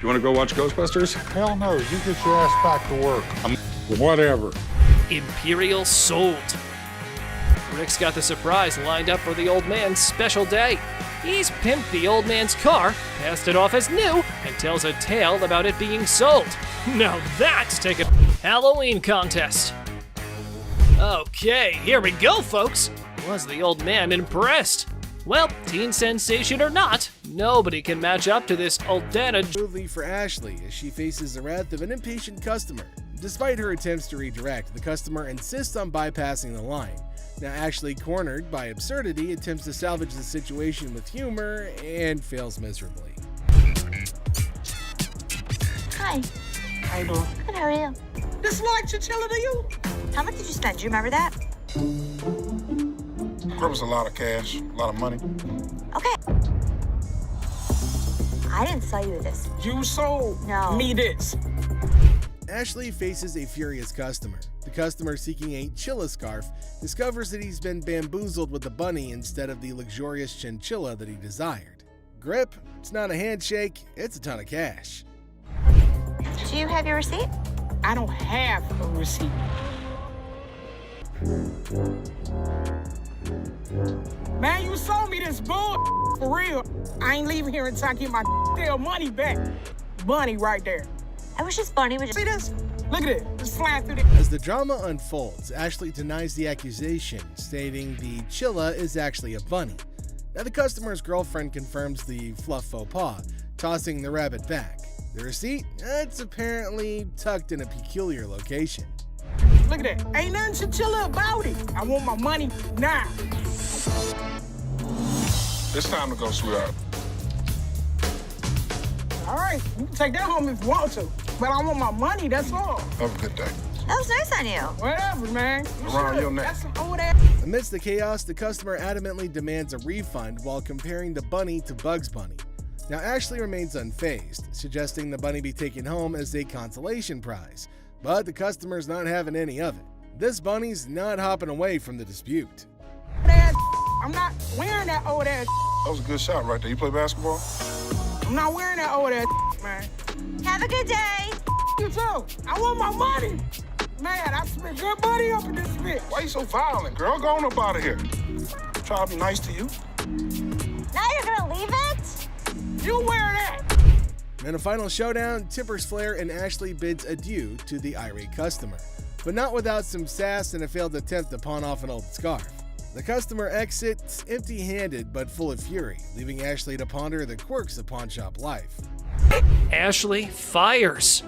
You want to go watch Ghostbusters? Hell no, you get your ass back to work. Whatever. Imperial sold. Rick's got the surprise lined up for the old man's special day. He's pimped the old man's car, passed it off as new, and tells a tale about it being sold. Now that's taking Halloween contest. Okay, here we go, folks. Was the old man impressed? Well, teen sensation or not, nobody can match up to this Aldana. Smoothly for Ashley as she faces the wrath of an impatient customer. Despite her attempts to redirect, the customer insists on bypassing the line. Now Ashley, cornered by absurdity, attempts to salvage the situation with humor and fails miserably. Hi. How you doing? Good, how are you? This like chinchilla to you? How much did you spend? Do you remember that? There was a lot of cash, a lot of money. Okay. I didn't sell you this. You sold No. me this. Ashley faces a furious customer. The customer, seeking a chilla scarf, discovers that he's been bamboozled with the bunny instead of the luxurious chinchilla that he desired. Grip, it's not a handshake, it's a ton of cash. Do you have your receipt? I don't have a receipt. Man, you sold me this bull for real. I ain't leaving here until I get my damn money back. Bunny right there. I wish this bunny would just... See this? Look at it. It's flying through the... As the drama unfolds, Ashley denies the accusation, stating the chilla is actually a bunny. Now the customer's girlfriend confirms the fluff faux pas, tossing the rabbit back. The receipt? It's apparently tucked in a peculiar location. Look at that. Ain't nothing chinchilla about it. I want my money now. It's time to go, sweetheart. All right, you can take that home if you want to. But I want my money, that's all. Have a good day. That was nice on you. Whatever, man. Around your neck. That's some old ass. Amidst the chaos, the customer adamantly demands a refund while comparing the bunny to Bugs Bunny. Now Ashley remains unfazed, suggesting the bunny be taken home as a consolation prize, but the customer's not having any of it. This bunny's not hopping away from the dispute. I'm not wearing that old ass. That was a good shot right there. You play basketball? I'm not wearing that old ass, man. Have a good day. You too. I want my money. Man, I spent good money up in this bitch. Why you so violent, girl? Go on up out of here. Try to be nice to you. Now you're gonna leave it? You wear that. In a final showdown, Tipper's Flair and Ashley bids adieu to the irate customer, but not without some sass and a failed attempt to pawn off an old scarf. The customer exits empty-handed but full of fury, leaving Ashley to ponder the quirks of pawnshop life. Ashley fires.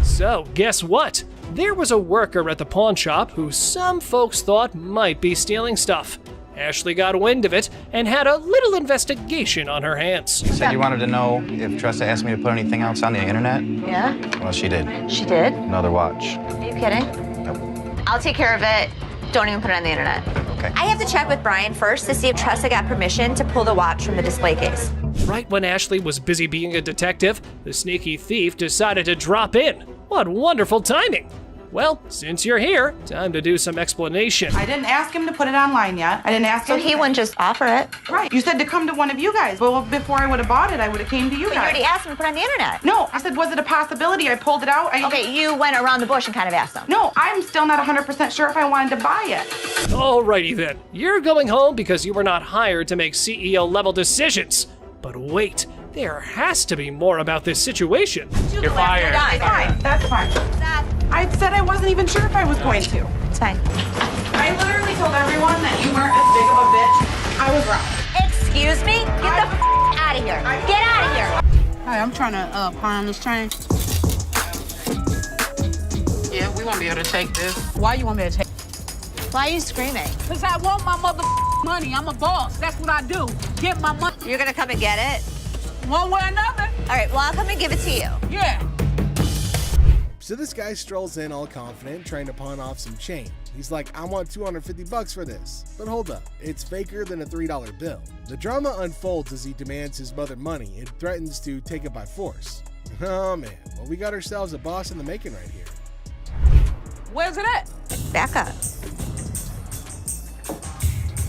So, guess what? There was a worker at the pawn shop who some folks thought might be stealing stuff. Ashley got wind of it and had a little investigation on her hands. You said you wanted to know if Tressa asked me to put anything else on the internet? Yeah. Well, she did. She did? Another watch. Are you kidding? Nope. I'll take care of it. Don't even put it on the internet. Okay. I have to check with Brian first to see if Tressa got permission to pull the watch from the display case. Right when Ashley was busy being a detective, the sneaky thief decided to drop in. What wonderful timing! Well, since you're here, time to do some explanation. I didn't ask him to put it online yet. I didn't ask So him. he wouldn't just offer it. Right. You said to come to one of you guys. Well, before I would have bought it, I would have came to you But you guys. already asked him to put it on the internet. No, I said, was it a possibility? I pulled it out. Okay, you went around the bush and kind of asked him. No, I'm still not 100% sure if I wanted to buy it. Alrighty then, you're going home because you were not hired to make CEO level decisions. But wait, there has to be more about this situation. You're fired. It's fine. That's fine. I said I wasn't even sure if I was going to. It's fine. I literally told everyone that you weren't as big of a bitch. I was wrong. Excuse me? Get the out of here. Get out of here. Hi, I'm trying to pawn on this train. Yeah, we won't be able to take this. Why you want me to take? Why are you screaming? Because I want my mother money. I'm a boss. That's what I do. Get my money. You're gonna come and get it? One way or another. All right, well, I'll come and give it to you. Yeah. So this guy strolls in all confident, trying to pawn off some chain. He's like, I want $250 for this. But hold up, it's faker than a $3 bill. The drama unfolds as he demands his mother money and threatens to take it by force. Oh man, well we got ourselves a boss in the making right here. Where's it at? Back up.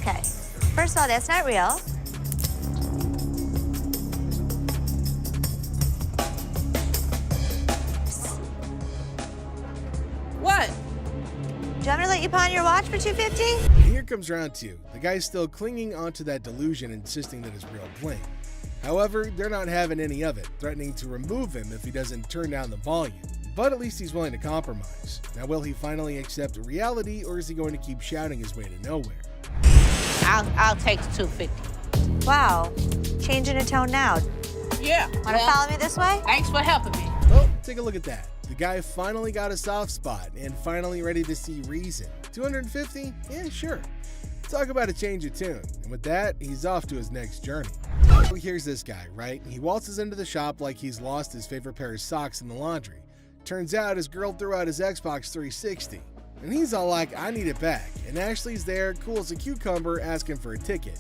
Okay. First of all, that's not real. you want me to let you pawn your watch for $250? Here comes round 2. The guy's still clinging onto that delusion, insisting that it's real bling. However, they're not having any of it, threatening to remove him if he doesn't turn down the volume. But at least he's willing to compromise. Now, will he finally accept reality, or is he going to keep shouting his way to nowhere? I'll take the $250. Wow, changing a tone now. Yeah. Want to follow me this way? Thanks for helping me. Well, take a look at that. The guy finally got a soft spot and finally ready to see reason. 250? Yeah, sure. Talk about a change of tune. And with that, he's off to his next journey. Here's this guy, right? He waltzes into the shop like he's lost his favorite pair of socks in the laundry. Turns out his girl threw out his Xbox 360. And he's all like, I need it back. And Ashley's there, cool as a cucumber, asking for a ticket.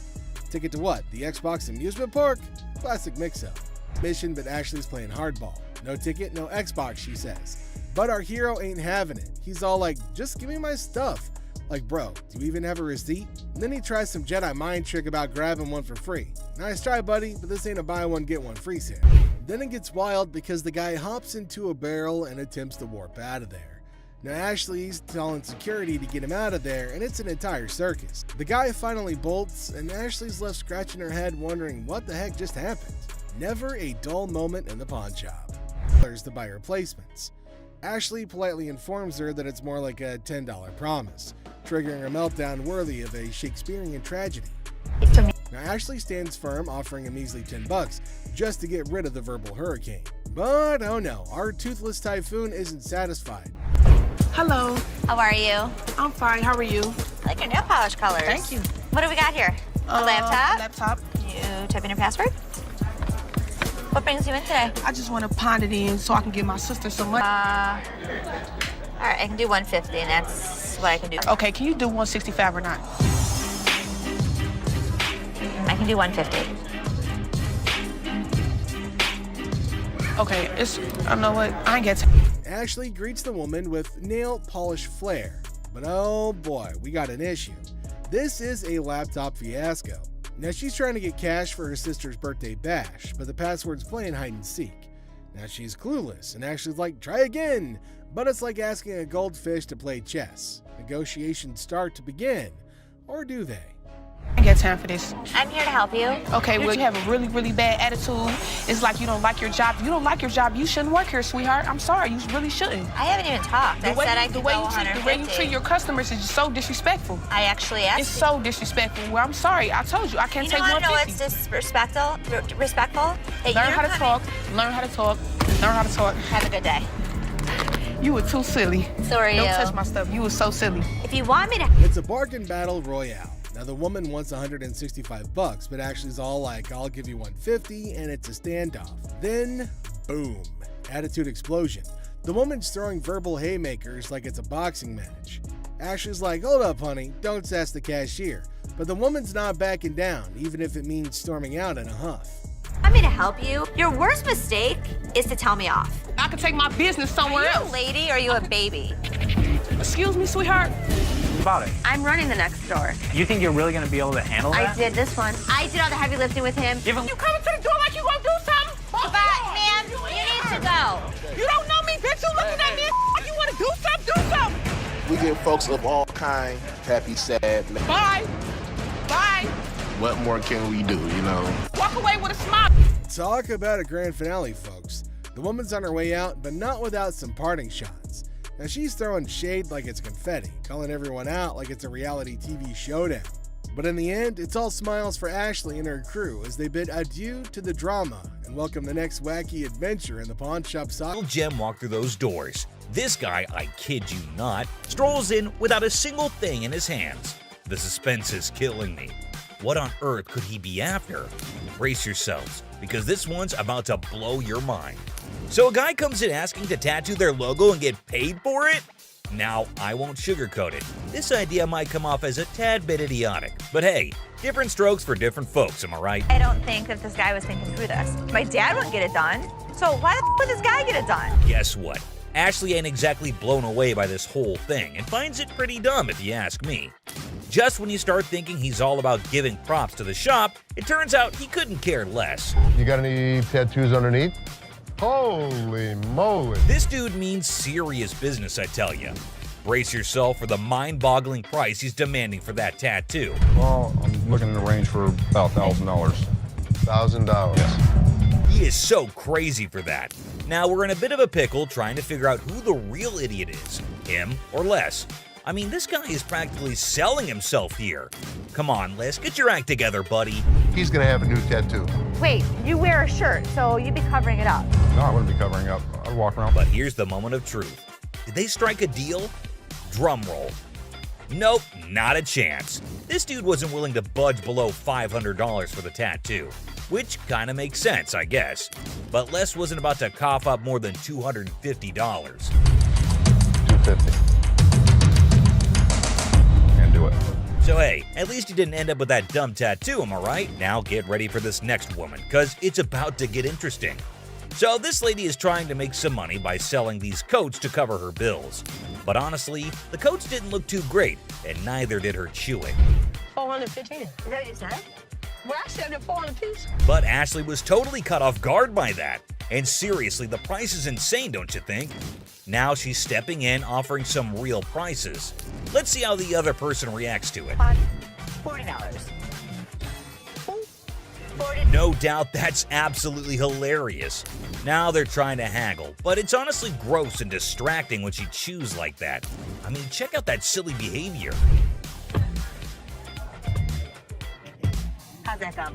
Ticket to what? The Xbox amusement park? Classic mix-up. Mission, but Ashley's playing hardball. No ticket, no Xbox, she says. But our hero ain't having it. He's all like, just give me my stuff. Like, bro, do you even have a receipt? And then he tries some Jedi mind trick about grabbing one for free. Nice try, buddy, but this ain't a buy one, get one free sale. Then it gets wild because the guy hops into a barrel and attempts to warp out of there. Now Ashley's telling security to get him out of there, and it's an entire circus. The guy finally bolts, and Ashley's left scratching her head wondering what the heck just happened. Never a dull moment in the pawn shop. There's to buy replacements. Ashley politely informs her that it's more like a $10 promise, triggering a meltdown worthy of a Shakespearean tragedy. Now Ashley stands firm, offering a measly $10 just to get rid of the verbal hurricane. But oh no, our toothless typhoon isn't satisfied. Hello. How are you? I'm fine. How are you? I like your nail polish colors. Thank you. What do we got here? A laptop? Laptop. You type in your password? What brings you in today? I just want to pound it in so I can give my sister some money. All right, I can do 150, and that's what I can do. Okay, can you do 165 or not? I can do 150. Okay, I know what, I ain't got time. Ashley greets the woman with nail polish flair. But oh boy, we got an issue. This is a laptop fiasco. Now she's trying to get cash for her sister's birthday bash, but the password's playing hide and seek. Now she's clueless, and Ashley's like, try again! But it's like asking a goldfish to play chess. Negotiations start to begin. Or do they? I ain't got time for this. I'm here to help you. Okay, well, you have a really, really bad attitude. It's like you don't like your job. If you don't like your job, you shouldn't work here, sweetheart. I'm sorry, you really shouldn't. I haven't even talked. I said I could go 150. The way you treat your customers is so disrespectful. I actually asked It's so disrespectful. Well, I'm sorry. I told you, I can't take 150. You know what's disrespectful? Learn how to talk. Learn how to talk. Learn how to talk. Have a good day. You were too silly. So are you. Don't touch my stuff. You were so silly. If you want me to... It's a bargain battle royale. Now the woman wants $165, but Ashley's all like, I'll give you $150, and it's a standoff. Then, boom, attitude explosion. The woman's throwing verbal haymakers like it's a boxing match. Ashley's like, hold up, honey, don't sass the cashier. But the woman's not backing down, even if it means storming out in a huff. Want me to help you? Your worst mistake is to tell me off. I could take my business somewhere else. Are you else. a lady or are you a baby? Excuse me, sweetheart. About it. I'm running the next store. You think you're really gonna be able to handle that? I did this one. I did all the heavy lifting with him. You coming to the door like you gonna do something? But, ma'am, you need to go. You don't know me, bitch. You looking at me like you wanna do something? Do something. We give folks of all kind, happy, sad. Bye. Bye. What more can we do, you know? Walk away with a smile. Talk about a grand finale, folks. The woman's on her way out, but not without some parting shots. Now she's throwing shade like it's confetti, calling everyone out like it's a reality TV showdown. But in the end, it's all smiles for Ashley and her crew as they bid adieu to the drama and welcome the next wacky adventure in the pawn shop saga. Jem walked through those doors. This guy, I kid you not, strolls in without a single thing in his hands. The suspense is killing me. What on earth could he be after? Brace yourselves, because this one's about to blow your mind. So a guy comes in asking to tattoo their logo and get paid for it? Now, I won't sugarcoat it. This idea might come off as a tad bit idiotic, but hey, different strokes for different folks, am I right? I don't think that this guy was thinking through this. My dad wouldn't get it done, so why the would this guy get it done? Guess what? Ashley ain't exactly blown away by this whole thing and finds it pretty dumb if you ask me. Just when you start thinking he's all about giving props to the shop, it turns out he couldn't care less. You got any tattoos underneath? Holy moly. This dude means serious business, I tell ya. Brace yourself for the mind-boggling price he's demanding for that tattoo. Well, I'm looking in the range for about $1,000. $1,000. Yes. He is so crazy for that. Now we're in a bit of a pickle trying to figure out who the real idiot is, him or Les. I mean, this guy is practically selling himself here. Come on, Les, get your act together, buddy. He's gonna have a new tattoo. Wait, you wear a shirt, so you'd be covering it up. No, I wouldn't be covering up. I'd walk around. But here's the moment of truth. Did they strike a deal? Drum roll. Nope, not a chance. This dude wasn't willing to budge below $500 for the tattoo, which kinda makes sense, I guess. But Les wasn't about to cough up more than $250. $250. Can't do it. So hey, at least he didn't end up with that dumb tattoo, am I right? Now get ready for this next woman, cause it's about to get interesting. So this lady is trying to make some money by selling these coats to cover her bills. But honestly, the coats didn't look too great, and neither did her chewing. 415. Is that what you said? Well, I said it 400 piece. But Ashley was totally caught off guard by that. And seriously, the price is insane, don't you think? Now she's stepping in, offering some real prices. Let's see how the other person reacts to it. $40. No doubt that's absolutely hilarious. Now they're trying to haggle, but it's honestly gross and distracting when she chews like that. I mean, check out that silly behavior. How's that come?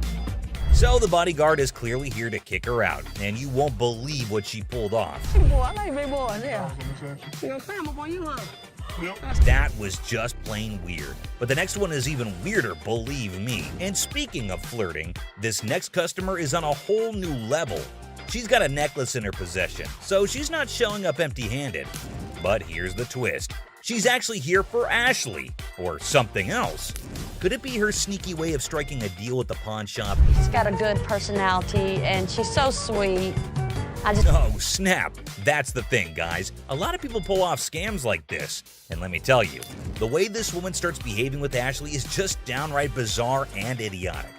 So the bodyguard is clearly here to kick her out, and you won't believe what she pulled off. Boy, I like big boys, yeah. You know, climb up on you, huh? That was just plain weird. But the next one is even weirder, believe me. And speaking of flirting, this next customer is on a whole new level. She's got a necklace in her possession, so she's not showing up empty-handed. But here's the twist. She's actually here for Ashley, or something else. Could it be her sneaky way of striking a deal with the pawn shop? She's got a good personality, and she's so sweet. Oh, snap. That's the thing, guys. A lot of people pull off scams like this. And let me tell you, the way this woman starts behaving with Ashley is just downright bizarre and idiotic.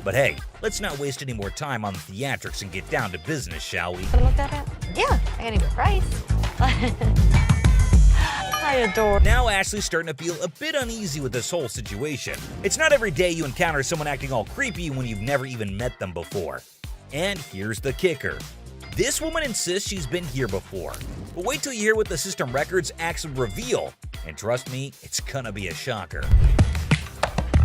But hey, let's not waste any more time on the theatrics and get down to business, shall we? Look that up? Yeah, I got a good price. I adore. Now Ashley's starting to feel a bit uneasy with this whole situation. It's not every day you encounter someone acting all creepy when you've never even met them before. And here's the kicker. This woman insists she's been here before. But wait till you hear what the system records actually reveal. And trust me, it's gonna be a shocker.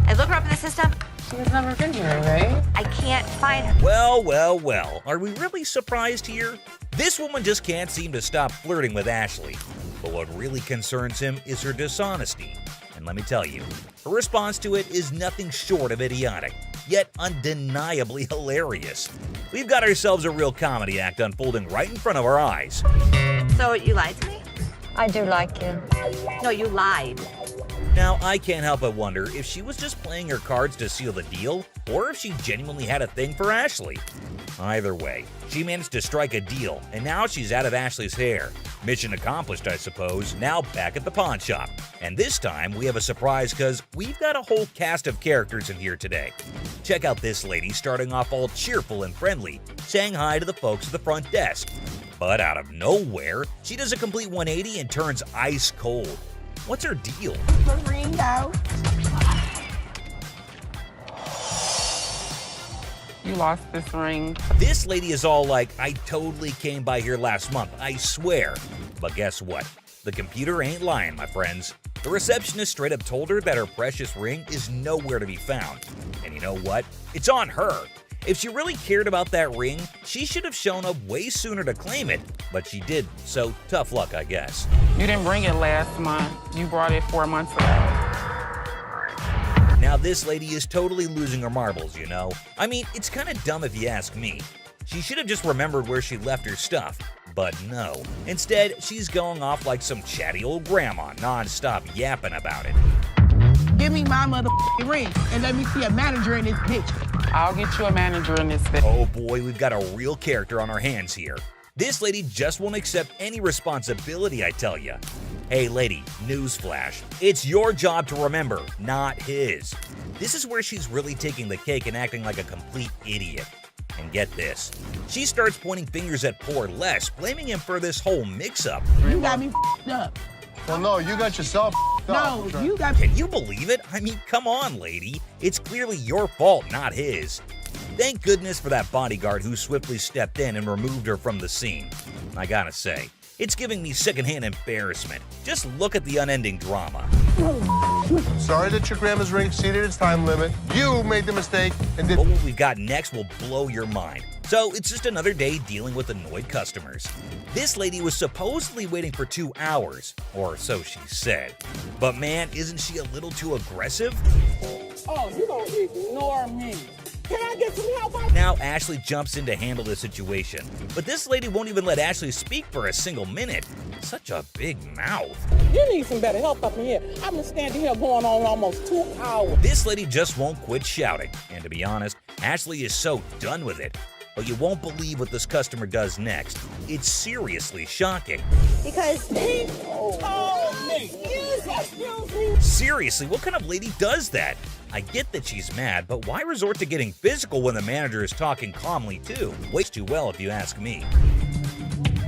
I look her up in the system. She's never been here, right? I can't find her. Well, well, well. Are we really surprised here? This woman just can't seem to stop flirting with Ashley. But what really concerns him is her dishonesty. And let me tell you, her response to it is nothing short of idiotic, yet undeniably hilarious. We've got ourselves a real comedy act unfolding right in front of our eyes. So you lied to me? I do like you. No, you lied. Now, I can't help but wonder if she was just playing her cards to seal the deal, or if she genuinely had a thing for Ashley. Either way, she managed to strike a deal, and now she's out of Ashley's hair. Mission accomplished, I suppose. Now back at the pawn shop. And this time, we have a surprise because we've got a whole cast of characters in here today. Check out this lady starting off all cheerful and friendly, saying hi to the folks at the front desk. But out of nowhere, she does a complete 180 and turns ice cold. What's her deal? Ring out. You lost this ring. This lady is all like, I totally came by here last month, I swear. But guess what? The computer ain't lying, my friends. The receptionist straight up told her that her precious ring is nowhere to be found. And you know what? It's on her. If she really cared about that ring, she should have shown up way sooner to claim it. But she didn't, so tough luck, I guess. You didn't bring it last month. You brought it 4 months ago. Now this lady is totally losing her marbles, you know? I mean, it's kind of dumb if you ask me. She should have just remembered where she left her stuff. But no. Instead, she's going off like some chatty old grandma, non-stop yapping about it. Give me my motherfucking ring and let me see a manager in this bitch. I'll get you a manager in this thing. Oh boy, we've got a real character on our hands here. This lady just won't accept any responsibility, I tell ya. Hey lady, newsflash. It's your job to remember, not his. This is where she's really taking the cake and acting like a complete idiot. And get this, she starts pointing fingers at poor Les, blaming him for this whole mix-up. You got me f***ed up. Well, no, you got yourself No, up. you got. Can you believe it? I mean, come on, lady. It's clearly your fault, not his. Thank goodness for that bodyguard who swiftly stepped in and removed her from the scene. I gotta say, it's giving me secondhand embarrassment. Just look at the unending drama. Sorry that your grandma's ring exceeded its time limit. You made the mistake and did. But what we've got next will blow your mind. So it's just another day dealing with annoyed customers. This lady was supposedly waiting for 2 hours, or so she said. But man, isn't she a little too aggressive? Oh, you gonna ignore me? Can I get some help? Now Ashley jumps in to handle the situation, but this lady won't even let Ashley speak for a single minute. Such a big mouth. You need some better help up in here. I've been standing here going on almost 2 hours. This lady just won't quit shouting, and to be honest, Ashley is so done with it. But you won't believe what this customer does next. It's seriously shocking. Because He told me. Excuse me. Seriously, what kind of lady does that? I get that she's mad, but why resort to getting physical when the manager is talking calmly too? Way too well if you ask me.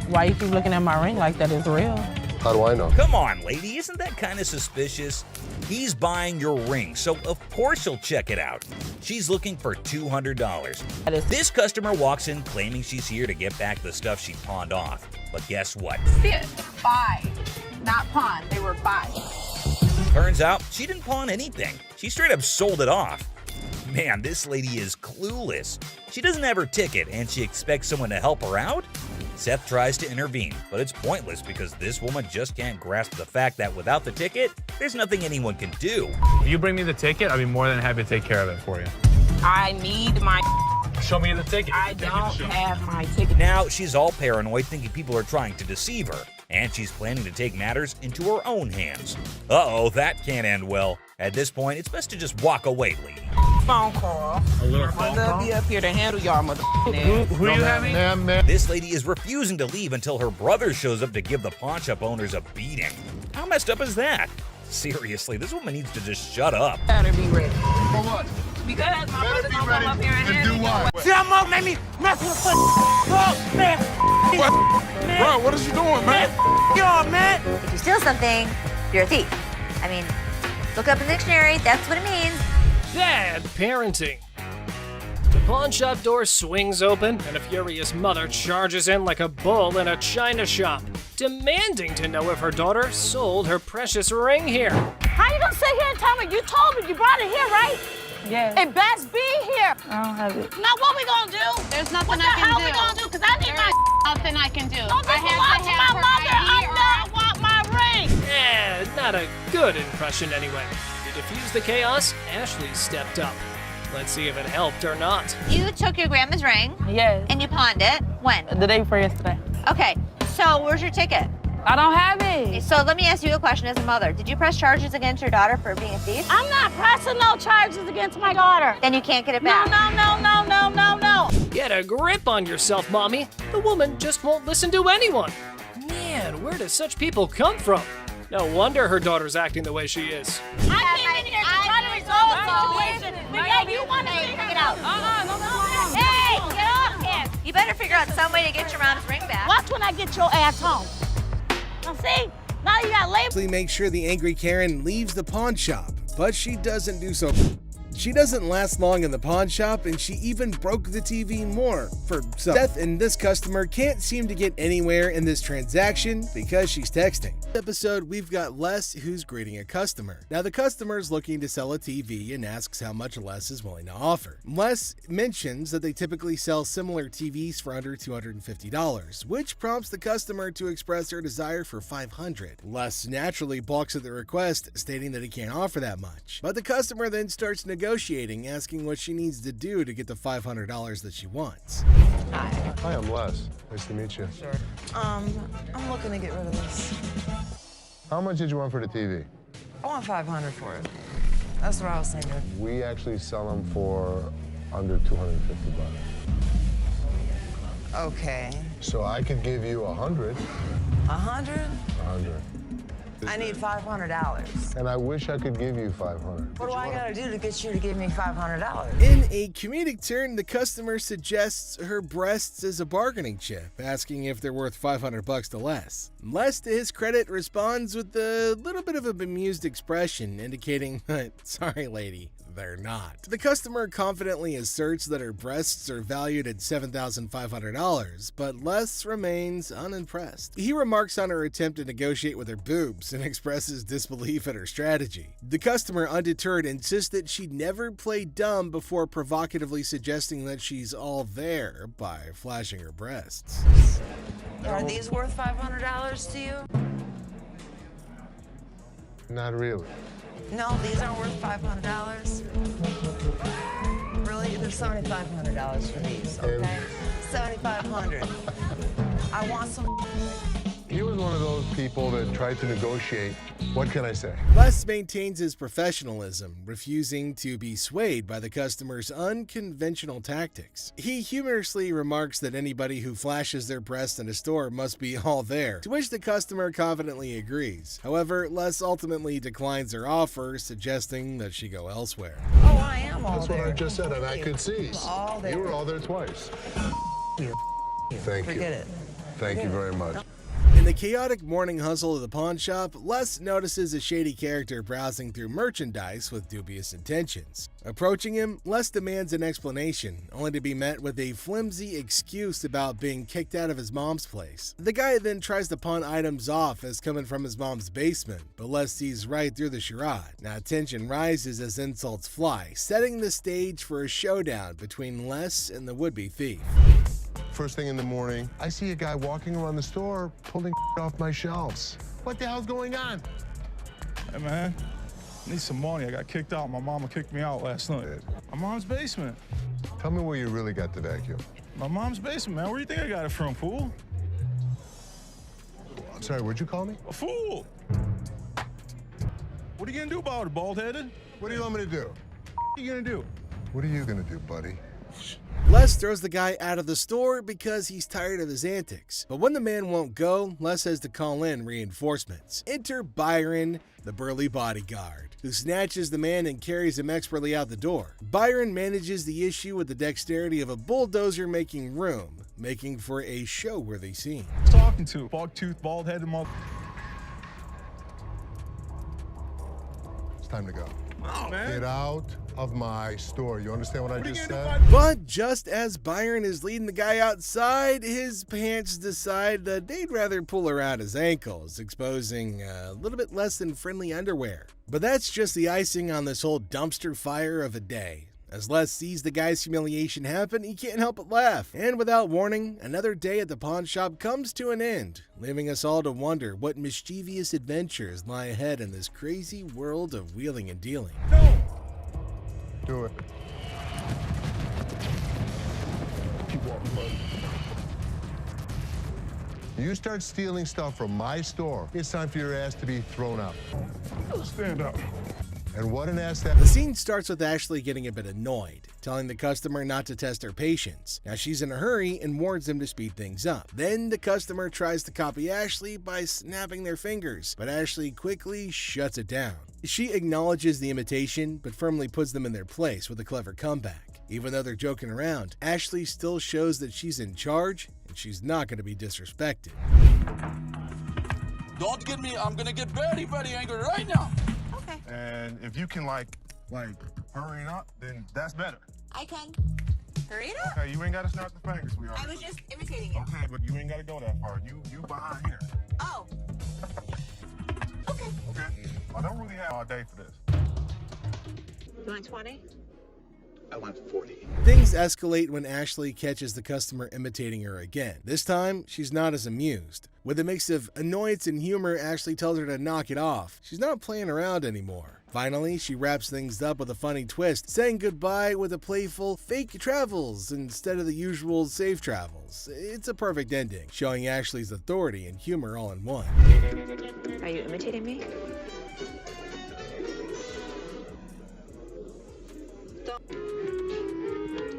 Why you keep looking at my ring like that is real? How do I know? Come on, lady, isn't that kind of suspicious? He's buying your ring, so of course she'll check it out. She's looking for $200. This customer walks in claiming she's here to get back the stuff she pawned off. But guess what? Buy. Not pawn. They were buy. Turns out she didn't pawn anything. She straight up sold it off. Man, this lady is clueless. She doesn't have her ticket and she expects someone to help her out? Seth tries to intervene, but it's pointless because this woman just can't grasp the fact that without the ticket, there's nothing anyone can do. If you bring me the ticket, I'd be more than happy to take care of it for you. I need my. Show me the ticket. I don't have my ticket. Now she's all paranoid, thinking people are trying to deceive her, and she's planning to take matters into her own hands. Uh-oh, that can't end well. At this point, it's best to just walk away, lady. Phone call. A little phone They'll call? be up here to handle y'all, mother. Who you having? Ma'am. This lady is refusing to leave until her brother shows up to give the pawn shop owners a beating. How messed up is that? Seriously, this woman needs to just shut up. Better be ready. For what? Because my Better brother's be gonna come up ready here and to handle do y'all. what? See, I'm up, made me mess with the oh, man. Bro, what is you doing, man? Y'all, man. if you steal something, you're a thief. I mean, look up in the dictionary, that's what it means. Bad parenting. The pawn shop door swings open, and a furious mother charges in like a bull in a china shop, demanding to know if her daughter sold her precious ring here. How you gonna sit here and tell me? You told me you brought it here, right? Yeah. It best be here. I don't have it. Now what we gonna do? There's nothing What the I can hell do. we gonna do? Cause I need my. Nothing I can do. Don't I this belong to my mother. I want my ring. Not a good impression anyway. To defuse the chaos, Ashley stepped up. Let's see if it helped or not. You took your grandma's ring Yes. and you pawned it. When? The day before yesterday. Okay, so where's your ticket? I don't have it. So let me ask you a question as a mother. Did you press charges against your daughter for being a thief? I'm not pressing no charges against my daughter. Then you can't get it No, back. no. Get a grip on yourself, Mommy. The woman just won't listen to anyone. Man, where do such people come from? No wonder her daughter's acting the way she is. I came in here to try to resolve the situation. But yeah, you want to figure it out. Hey, get off him! You better figure out some way to get your mom's ring back. Watch when I get your ass home. Now see? Now you got labels. Ashley makes sure the angry Karen leaves the pawn shop, but she doesn't do so. She doesn't last long in the pawn shop, and she even broke the TV more for some. Seth and this customer can't seem to get anywhere in this transaction because she's texting. This episode, we've got Les who's greeting a customer. Now the customer is looking to sell a TV and asks how much Les is willing to offer. Les mentions that they typically sell similar TVs for under $250, which prompts the customer to express her desire for $500. Les naturally balks at the request, stating that he can't offer that much. But the customer then starts negotiating, asking what she needs to do to get the $500 that she wants. Hi, I'm Les. Nice to meet you. Sure. I'm looking to get rid of this. How much did you want for the TV? I want $500 for it. That's what I was thinking. We actually sell them for under $250. Okay. So I could give you 100. 100? 100. I need $500. And I wish I could give you $500. What do I gotta do to get you to give me $500? In a comedic turn, the customer suggests her breasts as a bargaining chip, asking if they're worth $500 to Les. Les, to his credit, responds with a little bit of a bemused expression, indicating, sorry lady, they're not. The customer confidently asserts that her breasts are valued at $7,500, but Les remains unimpressed. He remarks on her attempt to negotiate with her boobs and expresses disbelief at her strategy. The customer, undeterred, insists that she'd never play dumb before provocatively suggesting that she's all there by flashing her breasts. Are these worth $500 to you? Not really. No, these aren't worth $500. Really? They're $7,500 for these, okay? $7,500. I want some. He was one of those people that tried to negotiate. What can I say? Les maintains his professionalism, refusing to be swayed by the customer's unconventional tactics. He humorously remarks that anybody who flashes their breasts in a store must be all there, to which the customer confidently agrees. However, Les ultimately declines her offer, suggesting that she go elsewhere. Oh, I am all That's there. what I just said, and I could see. All there. You were all there twice. Thank you. Forget it. Thank you very much. In the chaotic morning hustle of the pawn shop, Les notices a shady character browsing through merchandise with dubious intentions. Approaching him, Les demands an explanation, only to be met with a flimsy excuse about being kicked out of his mom's place. The guy then tries to pawn items off as coming from his mom's basement, but Les sees right through the charade. Now tension rises as insults fly, setting the stage for a showdown between Les and the would-be thief. First thing in the morning, I see a guy walking around the store pulling off my shelves. What the hell's going on? Hey, man, I need some money. I got kicked out. My mama kicked me out last night. My mom's basement. Tell me where you really got the vacuum. My mom's basement, man. Where do you think I got it from, fool? I'm sorry, what'd you call me? A fool. What are you gonna do about it, bald-headed? What do you want me to do? What are you gonna do? What are you gonna do, buddy? Les throws the guy out of the store because he's tired of his antics. But when the man won't go, Les has to call in reinforcements. Enter Byron, the burly bodyguard, who snatches the man and carries him expertly out the door. Byron manages the issue with the dexterity of a bulldozer making room, making for a show-worthy scene. Talking to bug-toothed, bald-headed mother. It's time to go. Oh, man. Get out of my store. You understand what I just said? But just as Byron is leading the guy outside, his pants decide that they'd rather pull around his ankles, exposing a little bit less than friendly underwear. But that's just the icing on this whole dumpster fire of a day. As Les sees the guy's humiliation happen, he can't help but laugh. And without warning, another day at the pawn shop comes to an end, leaving us all to wonder what mischievous adventures lie ahead in this crazy world of wheeling and dealing. Do it. Keep walking, buddy. You start stealing stuff from my store, it's time for your ass to be thrown out. Stand up. And what an ass that... The scene starts with Ashley getting a bit annoyed, telling the customer not to test her patience. Now she's in a hurry and warns him to speed things up. Then the customer tries to copy Ashley by snapping their fingers, but Ashley quickly shuts it down. She acknowledges the imitation, but firmly puts them in their place with a clever comeback. Even though they're joking around, Ashley still shows that she's in charge, and she's not going to be disrespected. Don't get me, I'm gonna get very, very angry right now. Okay. And if you can, like hurry up, then that's better. I can. Hurry it up. Okay, you ain't gotta snap the fingers, sweetheart. I was just imitating you. Okay, but you ain't gotta go that far. You behind here. Oh. Okay. I don't really have all day for this. You want 20? I want 40. Things escalate when Ashley catches the customer imitating her again. This time, she's not as amused. With a mix of annoyance and humor, Ashley tells her to knock it off. She's not playing around anymore. Finally, she wraps things up with a funny twist, saying goodbye with a playful fake travels instead of the usual safe travels. It's a perfect ending, showing Ashley's authority and humor all in one. Are you imitating me?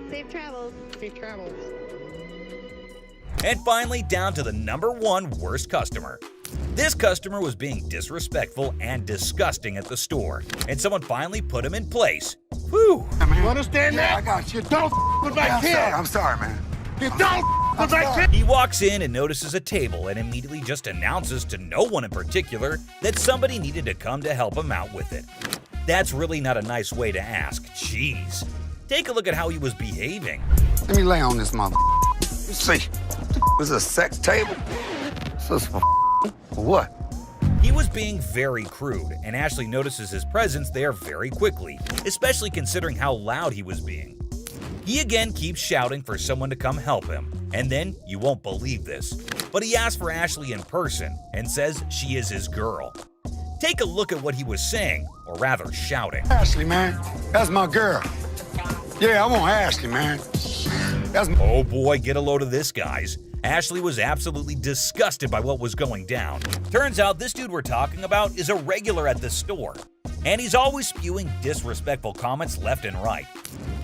Safe travels. Safe travels. And finally, down to the #1 worst customer. This customer was being disrespectful and disgusting at the store, and someone finally put him in place. Whew. You understand that? I got you. Don't with my kid. I'm sorry, man. You don't with my kid. He walks in and notices a table and immediately just announces to no one in particular that somebody needed to come to help him out with it. That's really not a nice way to ask. Jeez. Take a look at how he was behaving. Let me lay on this mother. You see, was a sex table? So for what? He was being very crude, and Ashley notices his presence there very quickly, especially considering how loud he was being. He again keeps shouting for someone to come help him, and then, you won't believe this, but he asks for Ashley in person and says she is his girl. Take a look at what he was saying, or rather shouting. Ashley, man, that's my girl. Yeah, I want Ashley, man. Oh boy, get a load of this, guys. Ashley was absolutely disgusted by what was going down. Turns out this dude we're talking about is a regular at this store, and he's always spewing disrespectful comments left and right.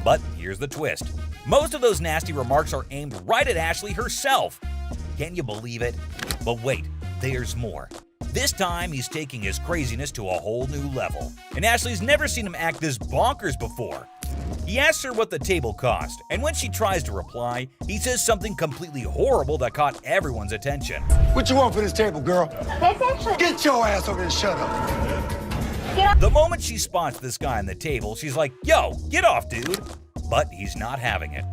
But here's the twist. Most of those nasty remarks are aimed right at Ashley herself. Can you believe it? But wait, there's more. This time, he's taking his craziness to a whole new level, and Ashley's never seen him act this bonkers before. He asks her what the table cost, and when she tries to reply, he says something completely horrible that caught everyone's attention. What you want for this table, girl? Get your ass over and shut up. The moment she spots this guy on the table, she's like, "Yo, get off, dude." But he's not having it.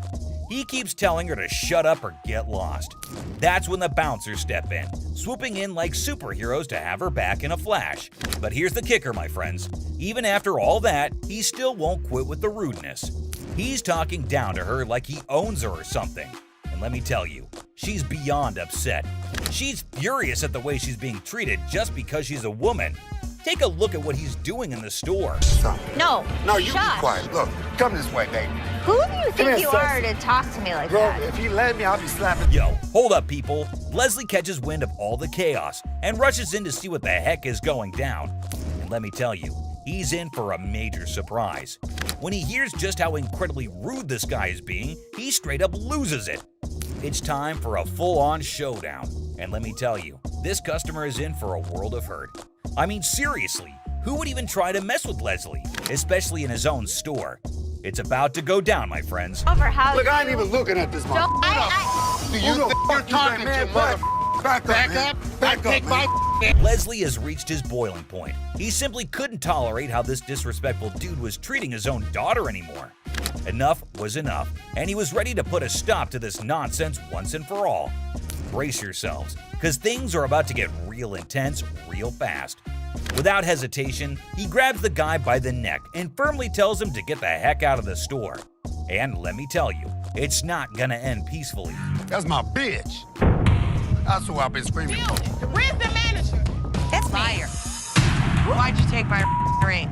He keeps telling her to shut up or get lost. That's when the bouncers step in, swooping in like superheroes to have her back in a flash. But here's the kicker, my friends. Even after all that, he still won't quit with the rudeness. He's talking down to her like he owns her or something. And let me tell you, she's beyond upset. She's furious at the way she's being treated just because she's a woman. Take a look at what he's doing in the store. No, you be quiet. Look, come this way, baby. Who do you think you are to talk to me like that? If you let me, I'll be slapping. Yo, hold up, people. Leslie catches wind of all the chaos and rushes in to see what the heck is going down. And let me tell you, he's in for a major surprise. When he hears just how incredibly rude this guy is being, he straight up loses it. It's time for a full-on showdown. And let me tell you, this customer is in for a world of hurt. I mean, seriously, who would even try to mess with Leslie, especially in his own store? It's about to go down, my friends. Over how Look, I ain't even looking at this mother. Do you think you're talking to, mother? Back up. Leslie has reached his boiling point. He simply couldn't tolerate how this disrespectful dude was treating his own daughter anymore. Enough was enough, and he was ready to put a stop to this nonsense once and for all. Brace yourselves, because things are about to get real intense real fast. Without hesitation, he grabs the guy by the neck and firmly tells him to get the heck out of the store. And let me tell you, it's not gonna end peacefully. That's my bitch. That's who I've been screaming for. Where's the manager? That's liar. Why'd you take my ring?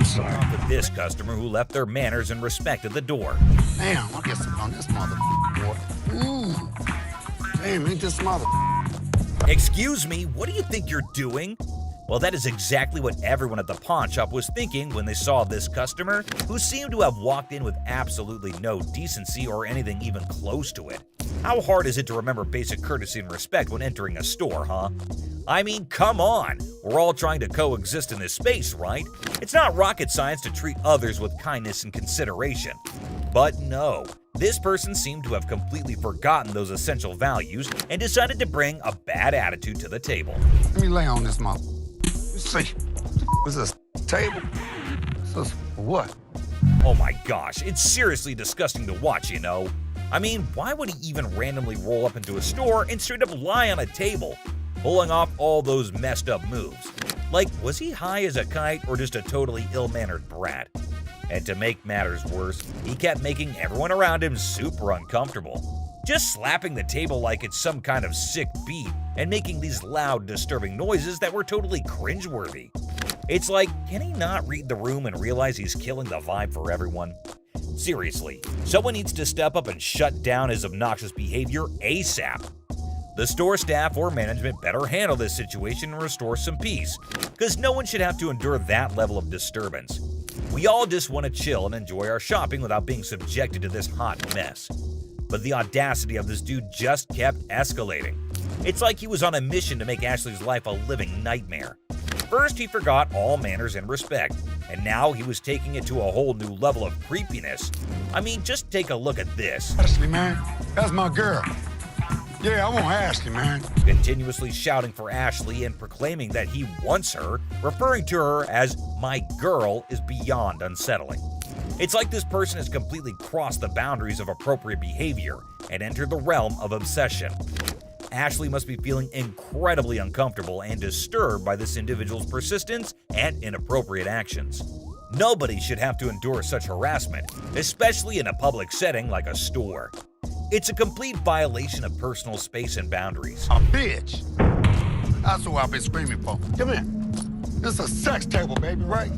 Sorry. But this customer who left their manners and respect at the door. Damn, I'll get some on this mother boy. Ooh. Damn, ain't this mother. Excuse me, what do you think you're doing? Well, that is exactly what everyone at the pawn shop was thinking when they saw this customer, who seemed to have walked in with absolutely no decency or anything even close to it. How hard is it to remember basic courtesy and respect when entering a store, huh? I mean, come on! We're all trying to coexist in this space, right? It's not rocket science to treat others with kindness and consideration. But no, this person seemed to have completely forgotten those essential values and decided to bring a bad attitude to the table. Let me lay on this mother. See, was this table? So for what? Oh my gosh, it's seriously disgusting to watch, you know? I mean, why would he even randomly roll up into a store and straight up lie on a table, pulling off all those messed up moves? Like, was he high as a kite or just a totally ill-mannered brat? And to make matters worse, he kept making everyone around him super uncomfortable. Just slapping the table like it's some kind of sick beat and making these loud, disturbing noises that were totally cringeworthy. It's like, can he not read the room and realize he's killing the vibe for everyone? Seriously, someone needs to step up and shut down his obnoxious behavior ASAP. The store staff or management better handle this situation and restore some peace, because no one should have to endure that level of disturbance. We all just want to chill and enjoy our shopping without being subjected to this hot mess. but the audacity of this dude just kept escalating. It's like he was on a mission to make Ashley's life a living nightmare. First, he forgot all manners and respect, and now he was taking it to a whole new level of creepiness. I mean, just take a look at this. Ashley, man, that's my girl. Yeah, I want Ashley, man. Continuously shouting for Ashley and proclaiming that he wants her, referring to her as my girl, is beyond unsettling. It's like this person has completely crossed the boundaries of appropriate behavior and entered the realm of obsession. Ashley must be feeling incredibly uncomfortable and disturbed by this individual's persistence and inappropriate actions. Nobody should have to endure such harassment, especially in a public setting like a store. It's a complete violation of personal space and boundaries. A bitch. That's what I've been screaming for. Come here. This is a sex table, baby, right?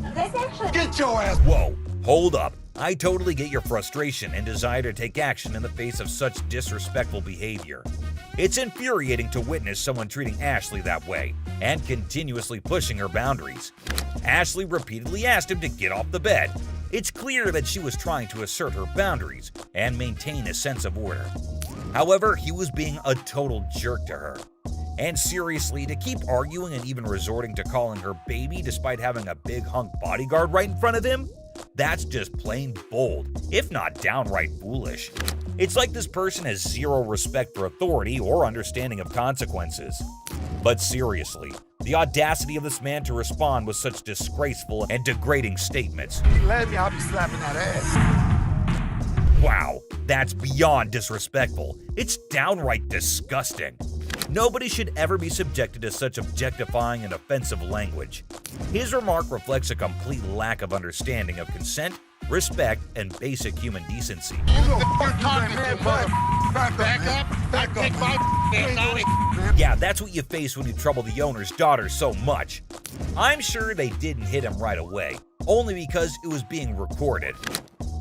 Get your ass. Whoa, hold up. I totally get your frustration and desire to take action in the face of such disrespectful behavior. It's infuriating to witness someone treating Ashley that way and continuously pushing her boundaries. Ashley repeatedly asked him to get off the bed. It's clear that she was trying to assert her boundaries and maintain a sense of order. However, he was being a total jerk to her. And seriously, to keep arguing and even resorting to calling her baby despite having a big hunk bodyguard right in front of him? That's just plain bold, if not downright foolish. It's like this person has zero respect for authority or understanding of consequences. But seriously, the audacity of this man to respond with such disgraceful and degrading statements. Let me, I'll be slapping that ass. Wow, that's beyond disrespectful. It's downright disgusting. Nobody should ever be subjected to such objectifying and offensive language. His remark reflects a complete lack of understanding of consent, respect, and basic human decency. Yeah, that's what you face when you trouble the owner's daughter so much. I'm sure they didn't hit him right away, only because it was being recorded.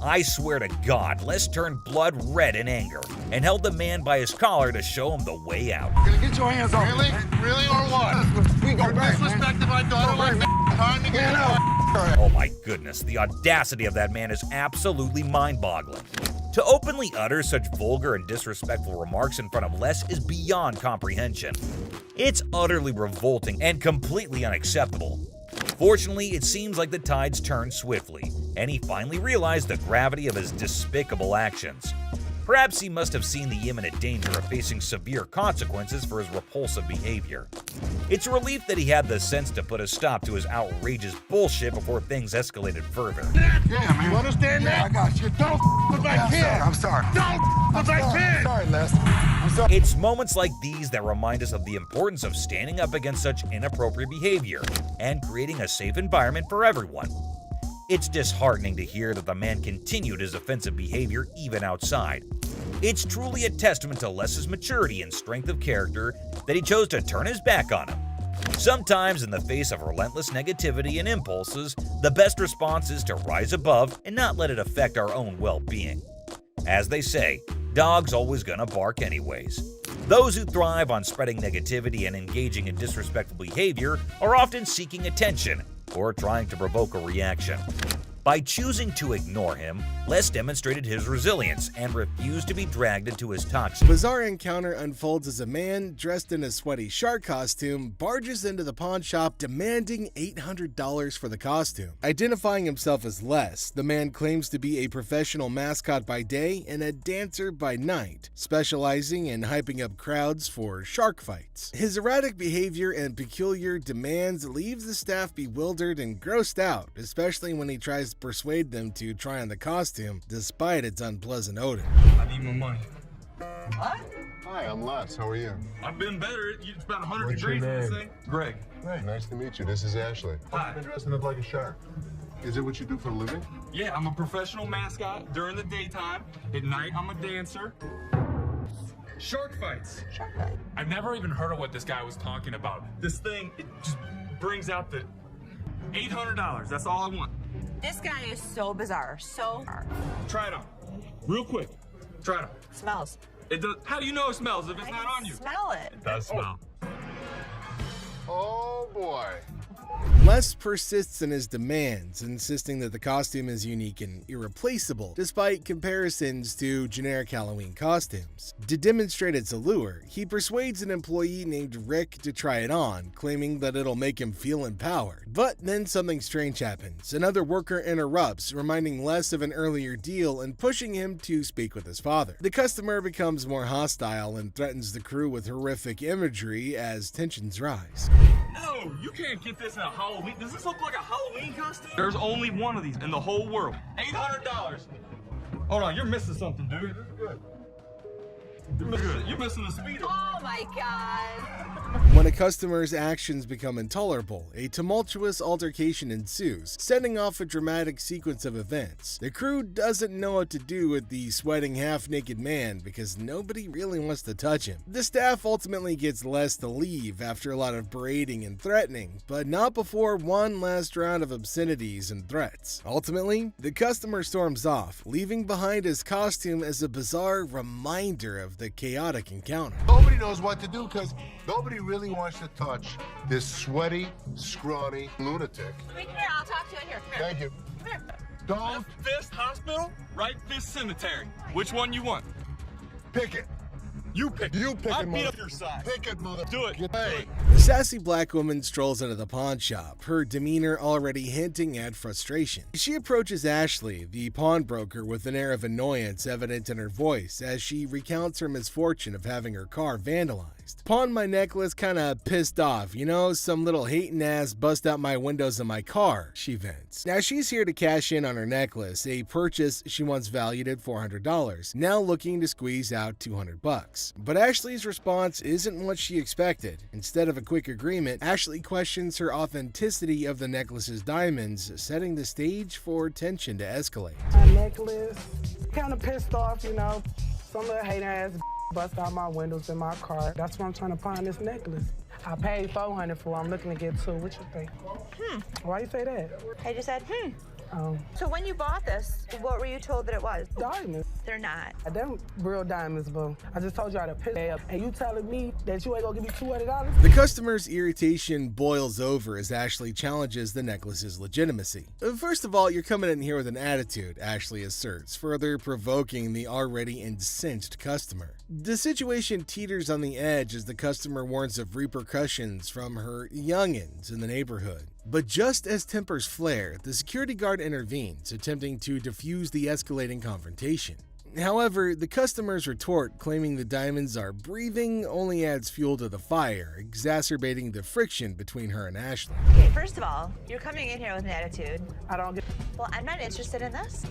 I swear to God, Les turned blood red in anger and held the man by his collar to show him the way out. Get your hands off. Really? Really or what? We go back, disrespecting my daughter like that. Time to get out. Oh my goodness, the audacity of that man is absolutely mind-boggling. To openly utter such vulgar and disrespectful remarks in front of Les is beyond comprehension. It's utterly revolting and completely unacceptable. Fortunately, it seems like the tides turned swiftly, and he finally realized the gravity of his despicable actions. Perhaps he must have seen the imminent danger of facing severe consequences for his repulsive behavior. It's a relief that he had the sense to put a stop to his outrageous bullshit before things escalated further. Yeah, man. You understand that? I got you. Don't with my kid. I'm sorry. Don't with my kid. Sorry, Les. I'm sorry. It's moments like these that remind us of the importance of standing up against such inappropriate behavior and creating a safe environment for everyone. It's disheartening to hear that the man continued his offensive behavior even outside. It's truly a testament to Les's maturity and strength of character that he chose to turn his back on him. Sometimes, in the face of relentless negativity and impulses, the best response is to rise above and not let it affect our own well-being. As they say, dog's always gonna bark anyways. Those who thrive on spreading negativity and engaging in disrespectful behavior are often seeking attention or trying to provoke a reaction. By choosing to ignore him, Les demonstrated his resilience and refused to be dragged into his toxic. Bizarre encounter unfolds as a man dressed in a sweaty shark costume barges into the pawn shop demanding $800 for the costume. Identifying himself as Les, the man claims to be a professional mascot by day and a dancer by night, specializing in hyping up crowds for shark fights. His erratic behavior and peculiar demands leaves the staff bewildered and grossed out, especially when he tries to persuade them to try on the costume despite its unpleasant odor. I need my money. What? Hi, I'm Les. How are you? I've been better. It's about 100 What's your degrees. name? Greg. Hey, nice to meet you. This is Ashley. Hi. I've been dressing up like a shark. Is it what you do for a living? Yeah, I'm a professional mascot during the daytime. At night, I'm a dancer. Shark fights. Shark fight. I've never even heard of what this guy was talking about. This thing, it just brings out the $800. That's all I want. This guy is so bizarre. So. Try it on. Real quick. Try it on. Smells. It does. How do you know it smells if it's not on you? Smell it. It does smell. Oh boy. Les persists in his demands, insisting that the costume is unique and irreplaceable, despite comparisons to generic Halloween costumes. To demonstrate its allure, he persuades an employee named Rick to try it on, claiming that it'll make him feel empowered. But then something strange happens. Another worker interrupts, reminding Les of an earlier deal and pushing him to speak with his father. The customer becomes more hostile and threatens the crew with horrific imagery as tensions rise. No, you can't get this in a Halloween. Does this look like a Halloween costume? There's only one of these in the whole world. $800. Hold on, you're missing something, dude. This is good. You're missing the speeder. Oh my God. When a customer's actions become intolerable, a tumultuous altercation ensues, setting off a dramatic sequence of events. The crew doesn't know what to do with the sweating half-naked man because nobody really wants to touch him. The staff ultimately gets Les to leave after a lot of berating and threatening, but not before one last round of obscenities and threats. Ultimately, the customer storms off, leaving behind his costume as a bizarre reminder of the chaotic encounter. Nobody knows what to do because nobody really wants to touch this sweaty, scrawny lunatic. Come here, I'll talk to you in here. Come here. Thank you. Come here. Don't Left fist hospital, right fist cemetery. Which one you want? pick it. You pick You pick I it, beat mother. up your side. Pick it, mother. Do it. Hey. The sassy black woman strolls into the pawn shop, her demeanor already hinting at frustration. She approaches Ashley, the pawnbroker, with an air of annoyance evident in her voice as she recounts her misfortune of having her car vandalized. Pawned my necklace kinda pissed off, you know, some little hating ass bust out my windows in my car, she vents. Now she's here to cash in on her necklace, a purchase she once valued at $400, now looking to squeeze out $200. But Ashley's response isn't what she expected. Instead of a quick agreement, Ashley questions her authenticity of the necklace's diamonds, setting the stage for tension to escalate. My necklace, kind of pissed off, you know. Some little hater ass bust out my windows in my car. That's why I'm trying to pawn this necklace. I paid $400 for it. I'm looking to get $200. What you think? Why you say that? I just said, Oh. So when you bought this, what were you told that it was? Diamonds. They're not. Them real diamonds, boo. I just told y'all to piss up. And you telling me that you ain't gonna give me $200? The customer's irritation boils over as Ashley challenges the necklace's legitimacy. First of all, you're coming in here with an attitude, Ashley asserts, further provoking the already incensed customer. The situation teeters on the edge as the customer warns of repercussions from her youngins in the neighborhood. But just as tempers flare, the security guard intervenes, attempting to defuse the escalating confrontation. However, the customer's retort, claiming the diamonds are breathing, only adds fuel to the fire, exacerbating the friction between her and Ashley. Okay, first of all, you're coming in here with an attitude. I don't get. Well, I'm not interested in this.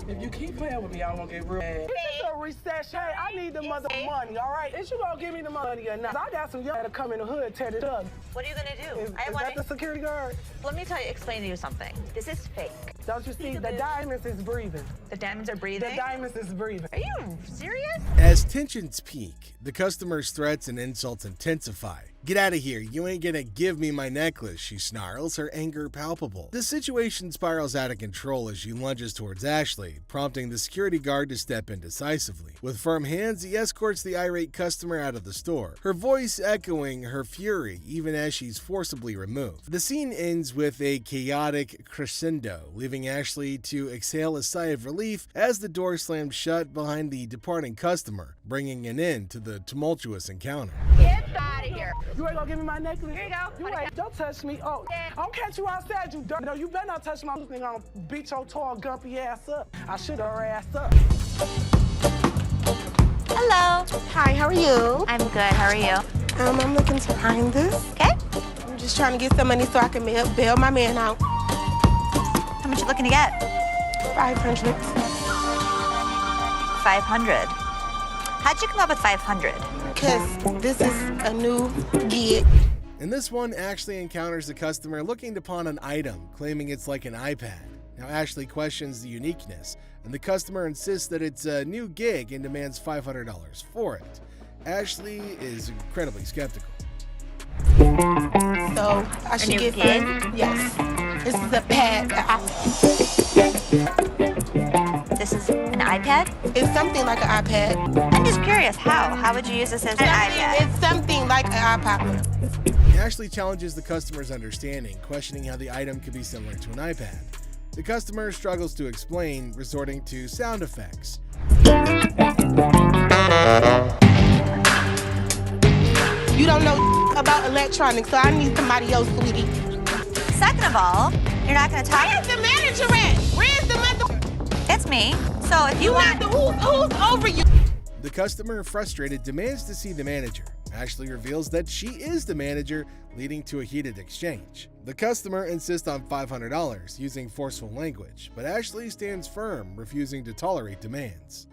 If you keep playing with me, I'm gonna get real mad. This is a recession. Hey, I need the mother money, all right? Is you gonna give me the money or not? I got some young that come in the hood, tear it up. What are you gonna do? Is that the security guard? Let me explain to you something. This is fake. Don't you see? The diamonds is breathing. The diamonds are breathing? The diamonds is breathing. Are you serious? As tensions peak, the customer's threats and insults intensify. Get out of here, you ain't gonna give me my necklace, she snarls, her anger palpable. The situation spirals out of control as she lunges towards Ashley, prompting the security guard to step in decisively. With firm hands, he escorts the irate customer out of the store, her voice echoing her fury even as she's forcibly removed. The scene ends with a chaotic crescendo, leaving Ashley to exhale a sigh of relief as the door slams shut behind the departing customer, bringing an end to the tumultuous encounter. Get out of here. You ain't gonna give me my necklace? Here you go. You ain't. Don't touch me. Oh, I'll catch you outside, you dirt. No, you better not touch my nigga. I'll beat your tall, gumpy ass up. I shoot her ass up. Hello. Hi, how are you? I'm good. How are you? I'm looking to find this. Okay. I'm just trying to get some money so I can bail my man out. How much you looking to get? 500. 500. How'd you come up with 500? Because this is a new gig. In this one, Ashley encounters the customer looking to pawn an item, claiming it's like an iPad. Now Ashley questions the uniqueness, and the customer insists that it's a new gig and demands $500 for it. Ashley is incredibly skeptical. So I should get some. Yes. This is a pad. This is an iPad? It's something like an iPad. I'm just curious, how? How would you use this as an iPad? It's something like an iPad. Ashley challenges the customer's understanding, questioning how the item could be similar to an iPad. The customer struggles to explain, resorting to sound effects. You don't know about electronics, so I need somebody else, sweetie. Second of all, you're not going to talk. Where's the manager at? Where's the mother? It's me. So if you want... Who's over you? The customer, frustrated, demands to see the manager. Ashley reveals that she is the manager, leading to a heated exchange. The customer insists on $500, using forceful language, but Ashley stands firm, refusing to tolerate demands.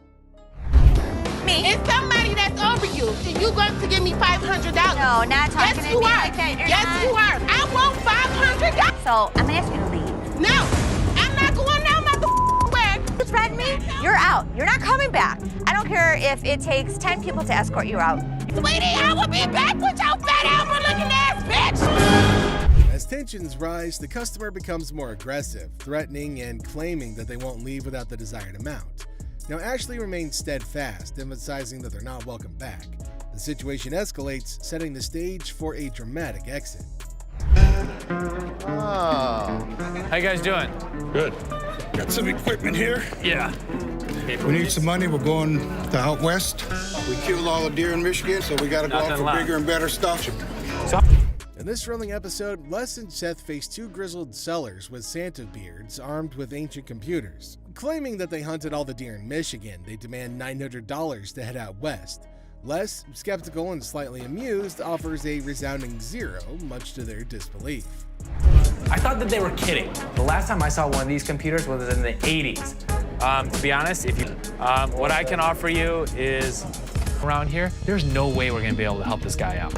Me? It's somebody that's over you, and you going to give me $500. No, not talking yes, to you me are. like that. You're yes, not. you are. I want $500. So I'm going to ask you to leave. No, I'm not going now, motherfucker. You threaten me? You're out. You're not coming back. I don't care if it takes 10 people to escort you out. Sweetie, I will be back with your fat Elmer-looking ass bitch. As tensions rise, the customer becomes more aggressive, threatening and claiming that they won't leave without the desired amount. Now, Ashley remains steadfast, emphasizing that they're not welcome back. The situation escalates, setting the stage for a dramatic exit. Oh. How you guys doing? Good. Got some equipment here. Yeah. We need some money. We're going to out west. We killed all the deer in Michigan, so we got to go out for bigger and better stuff. In this thrilling episode, Les and Seth face two grizzled sellers with Santa beards armed with ancient computers. Claiming that they hunted all the deer in Michigan, they demand $900 to head out west. Les, skeptical and slightly amused, offers a resounding zero, much to their disbelief. I thought that they were kidding. The last time I saw one of these computers was in the 80s. To be honest, what I can offer you is around here, there's no way we're gonna be able to help this guy out.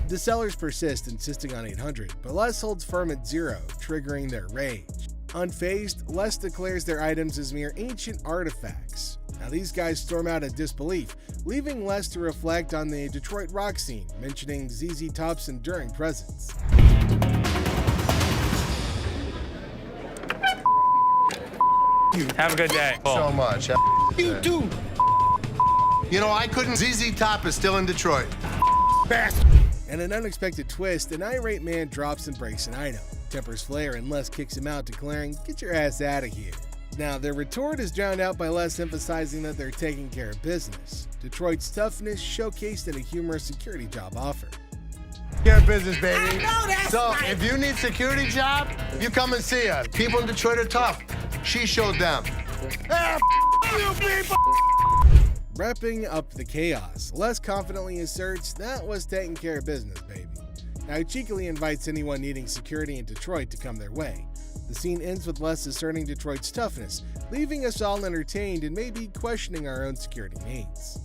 The sellers persist, insisting on $800, but Les holds firm at zero, triggering their rage. Unfazed, Les declares their items as mere ancient artifacts. Now these guys storm out in disbelief, leaving Les to reflect on the Detroit rock scene, mentioning ZZ Top's enduring presence. Have a good day. So much. You too. You know, I couldn't. ZZ Top is still in Detroit. And an unexpected twist, an irate man drops and breaks an item. Tempers flare and Les kicks him out, declaring, "Get your ass out of here." Now, their retort is drowned out by Les emphasizing that they're taking care of business. Detroit's toughness showcased in a humorous security job offer. Care of business, baby. I know that's so, right. if you need security job, you come and see us. People in Detroit are tough. She showed them. You people. Wrapping up the chaos, Les confidently asserts that was taking care of business, baby. Now he cheekily invites anyone needing security in Detroit to come their way. The scene ends with Les asserting Detroit's toughness, leaving us all entertained and maybe questioning our own security needs.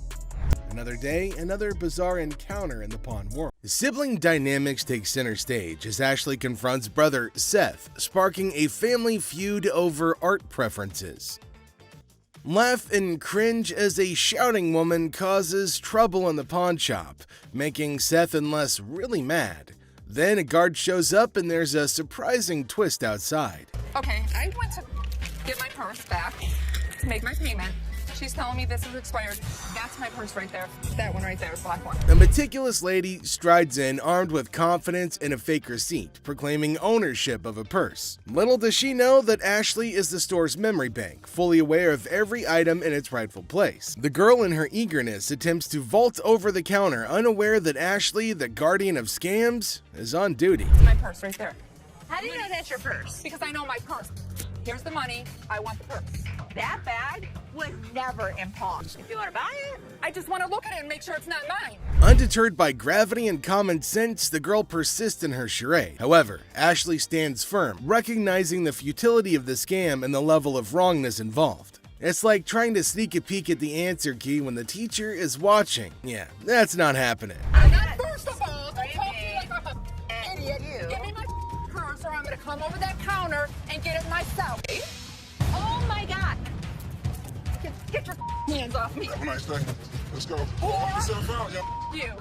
Another day, another bizarre encounter in the pawn world. Sibling dynamics take center stage as Ashley confronts brother Seth, sparking a family feud over art preferences. Laugh and cringe as a shouting woman causes trouble in the pawn shop, making Seth and Les really mad. Then a guard shows up and there's a surprising twist outside. Okay, I went to get my purse back to make my payment. She's telling me this is expired. That's my purse right there. That one right there, the black one. A meticulous lady strides in armed with confidence and a fake receipt, proclaiming ownership of a purse. Little does she know that Ashley is the store's memory bank, fully aware of every item in its rightful place. The girl, in her eagerness, attempts to vault over the counter, unaware that Ashley, the guardian of scams, is on duty. My purse right there. How do you know that's your purse? Because I know my purse. Here's the money. I want the purse. That bag would never impulse. If you want to buy it, I just want to look at it and make sure it's not mine. Undeterred by gravity and common sense, the girl persists in her charade. However, Ashley stands firm, recognizing the futility of the scam and the level of wrongness involved. It's like trying to sneak a peek at the answer key when the teacher is watching. Yeah, that's not happening. I'm not first of all. Don't talk to me like I'm an idiot. Give me my purse or I'm going to come over that counter and get it myself. oh my God. Get your hands off me. Have a nice day. Let's go. Walk yourself out, yo. You.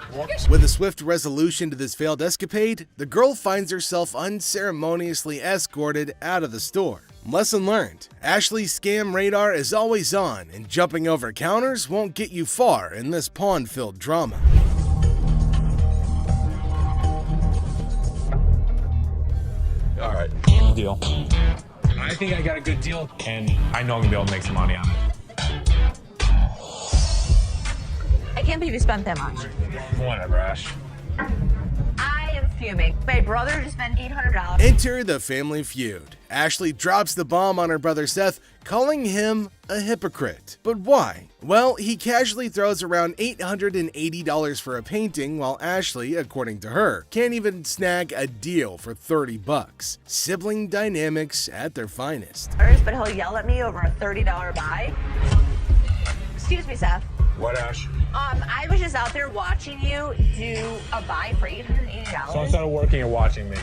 With a swift resolution to this failed escapade, the girl finds herself unceremoniously escorted out of the store. Lesson learned: Ashley's scam radar is always on, and jumping over counters won't get you far in this pawn-filled drama. deal. I think I got a good deal, and I know I'm gonna be able to make some money on it. I can't believe you spent that much. Whatever, Ash. I am fuming. My brother just spent $800. Enter the family feud. Ashley drops the bomb on her brother Seth, calling him a hypocrite. But why? Well, he casually throws around $880 for a painting, while Ashley, according to her, can't even snag a deal for $30. Sibling dynamics at their finest. But he'll yell at me over a $30 buy. Excuse me, Seth. What, Ash? I was just out there watching you do a buy for $880. So instead of working, you're watching me.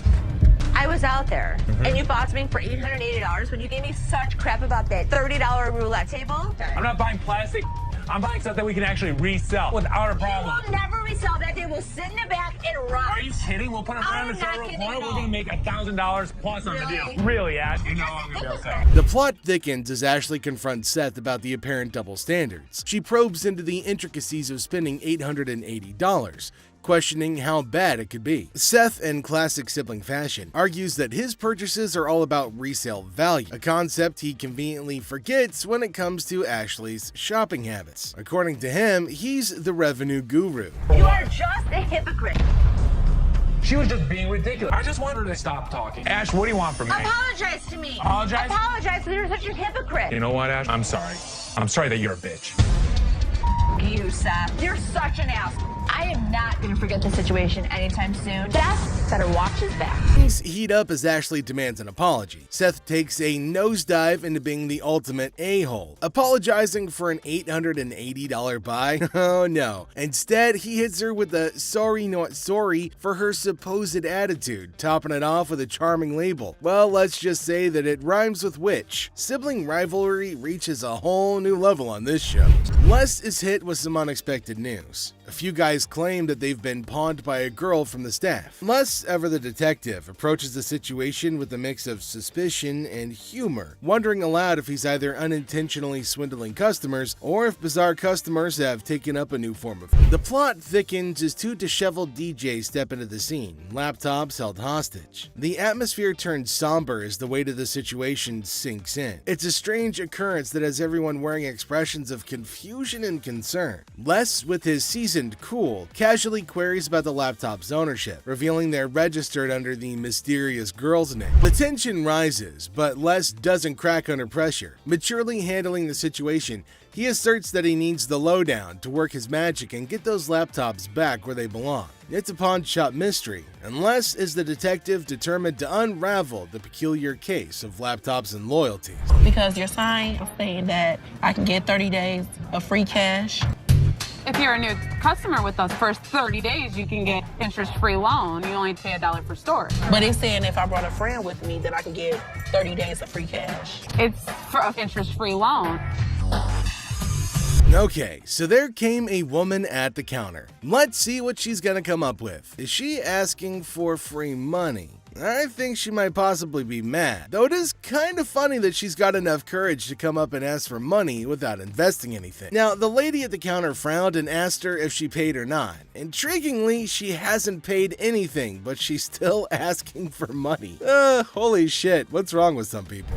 I was out there, and you bought something for $880 when you gave me such crap about that $30 roulette table. I'm not buying plastic. I'm buying stuff that we can actually resell without a problem. You will never resell that. They will sit in the back and rot. Are you kidding? We'll put it around the showroom corner. We're going to make $1,000 plus on the deal. Really, Ash? You know I'm going to be upset. The plot thickens as Ashley confronts Seth about the apparent double standards. She probes into the intricacies of spending $880. Questioning how bad it could be. Seth, in classic sibling fashion, argues that his purchases are all about resale value, a concept he conveniently forgets when it comes to Ashley's shopping habits. According to him, he's the revenue guru. You are just a hypocrite. She was just being ridiculous. I just want her to stop talking. Ash, what do you want from me? Apologize to me. Apologize? Apologize because you're such a hypocrite. You know what, Ash? I'm sorry. I'm sorry that you're a bitch. You, Seth. You're such an ass. I am not going to forget the situation anytime soon. Seth better watch his back. Things heat up as Ashley demands an apology. Seth takes a nosedive into being the ultimate a-hole, apologizing for an $880 buy. Oh no. Instead, he hits her with a sorry not sorry for her supposed attitude, topping it off with a charming label. Well, let's just say that it rhymes with witch. Sibling rivalry reaches a whole new level on this show. Les is hit with some unexpected news. A few guys claim that they've been pawned by a girl from the staff. Les, ever the detective, approaches the situation with a mix of suspicion and humor, wondering aloud if he's either unintentionally swindling customers or if bizarre customers have taken up a new form of. The plot thickens as two disheveled DJs step into the scene, laptops held hostage. The atmosphere turns somber as the weight of the situation sinks in. It's a strange occurrence that has everyone wearing expressions of confusion and concern. Les, with his seasoned cool, casually queries about the laptop's ownership, revealing they're registered under the mysterious girl's name. The tension rises, but Les doesn't crack under pressure. Maturely handling the situation, he asserts that he needs the lowdown to work his magic and get those laptops back where they belong. It's a pawn shop mystery, and Les is the detective determined to unravel the peculiar case of laptops and loyalties. Because your sign is saying that I can get 30 days of free cash. If you're a new customer with us, first 30 days, you can get interest-free loan. You only pay $1 for storage. But it's saying if I brought a friend with me, that I can get 30 days of free cash. It's for an interest-free loan. Okay, so there came a woman at the counter. Let's see what she's gonna come up with. Is she asking for free money? I think she might possibly be mad, though it is kind of funny that she's got enough courage to come up and ask for money without investing anything. Now, the lady at the counter frowned and asked her if she paid or not. Intriguingly, she hasn't paid anything, but she's still asking for money. Holy shit, what's wrong with some people?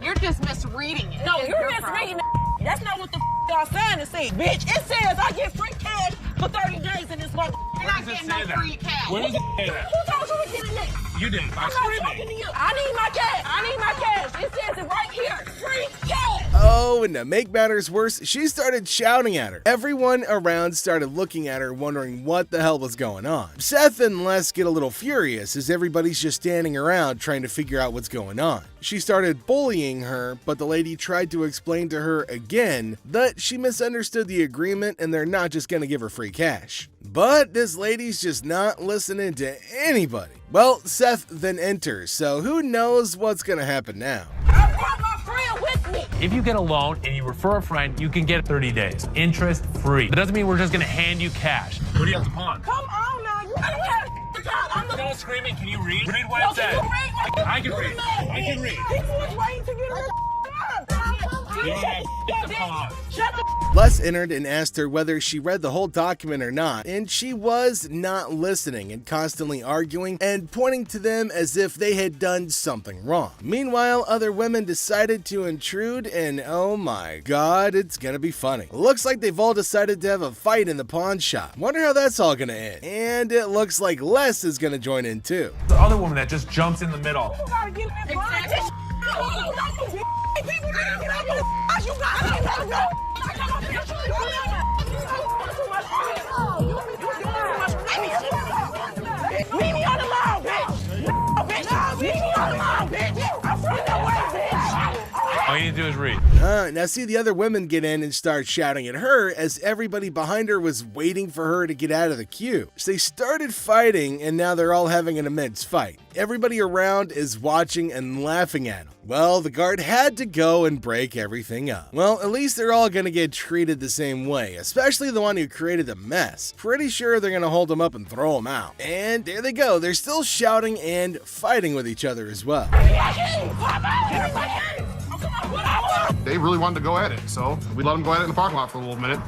You're just misreading it. No, you're misreading it. That's not what the y'all saying to say, bitch. It says I get free cash for 30 days in this month. You're not getting no free cash. Where does it say that? Who told you to get it next? You did. I'm not talking to you. I need my cash. I need my cash. It says it right here. Free cash. Oh, and to make matters worse, she started shouting at her. Everyone around started looking at her, wondering what the hell was going on. Seth and Les get a little furious as everybody's just standing around trying to figure out what's going on. She started bullying her, but the lady tried to explain to her again that she misunderstood the agreement and they're not just gonna give her free cash. But this lady's just not listening to anybody. Well, Seth then enters, so who knows what's gonna happen now. I brought my friend with me. If you get a loan and you refer a friend, you can get 30 days, interest free. That doesn't mean we're just gonna hand you cash. What do you have to pawn? Come on now. You don't have to talk. I'm Don't scream it. Can you read? Read what it says. I can read. I can read. People was waiting to get her. Les entered and asked her whether she read the whole document or not, and she was not listening and constantly arguing and pointing to them as if they had done something wrong. Meanwhile, other women decided to intrude, and oh my god, it's gonna be funny. Looks like they've all decided to have a fight in the pawn shop. Wonder how that's all gonna end. And it looks like Les is gonna join in too. The other woman that just jumps in the middle. Leave me alone, bitch! No, bitch! Leave me alone, bitch! I'm from the way, bitch! All you need to do is read. Now see the other women get in and start shouting at her as everybody behind her was waiting for her to get out of the queue. So they started fighting, and now they're all having an immense fight. Everybody around is watching and laughing at them. Well, the guard had to go and break everything up. Well, at least they're all gonna get treated the same way, especially the one who created the mess. Pretty sure they're gonna hold him up and throw him out. And there they go, they're still shouting and fighting with each other as well. They really wanted to go at it, so we let them go at it in the parking lot for a little minute.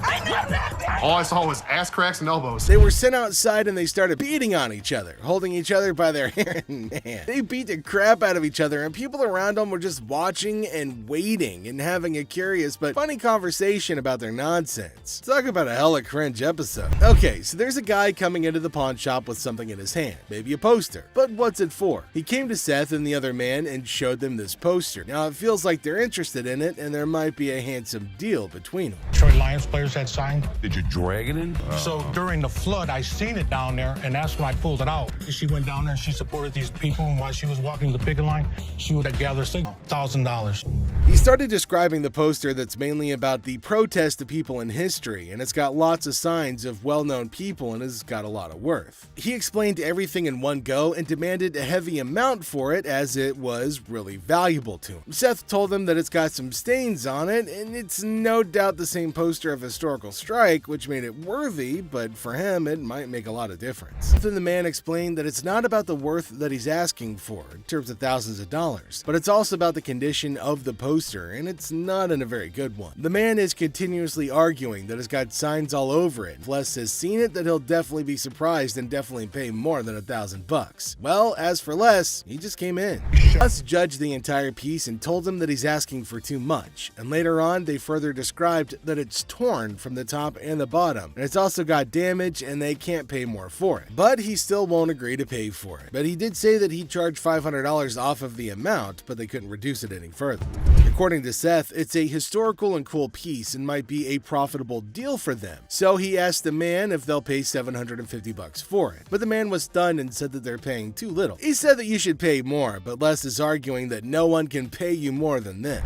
All I saw was ass cracks and elbows. They were sent outside and they started beating on each other, holding each other by their hair. Man, they beat the crap out of each other, and people around them were just watching and waiting and having a curious but funny conversation about their nonsense. Talk about a hella cringe episode. Okay, so there's a guy coming into the pawn shop with something in his hand, maybe a poster. But what's it for? He came to Seth and the other man and showed them this poster. Now it feels like they're interested in it, and there might be a handsome deal between them. Detroit Lions players had signed. Did you drag it in? So during the flood, I seen it down there, and that's when I pulled it out. She went down there and she supported these people, and while she was walking the picket line, she would have gathered $1,000. He started describing the poster that's mainly about the protest of people in history, and it's got lots of signs of well-known people and has got a lot of worth. He explained everything in one go and demanded a heavy amount for it as it was really valuable to him. Seth told him that it's got some stains on it, and it's no doubt the same poster of historical strike, which made it worthy, but for him it might make a lot of difference. Then the man explained that it's not about the worth that he's asking for in terms of thousands of dollars, but it's also about the condition of the poster, and it's not in a very good one. The man is continuously arguing that it's got signs all over it. If Les has seen it, that he'll definitely be surprised and definitely pay more than $1,000. Well, as for Les, he just came in. Les judged the entire piece and told him that he's asking for too much, and later on they further described that it's torn from the top and the bottom, and it's also got damage and they can't pay more for it. But he still won't agree to pay for it. But he did say that he'd charge $500 off of the amount, but they couldn't reduce it any further. According to Seth, it's a historical and cool piece and might be a profitable deal for them. So he asked the man if they'll pay $750 for it. But the man was stunned and said that they're paying too little. He said that you should pay more, but Les is arguing that no one can pay you more than them.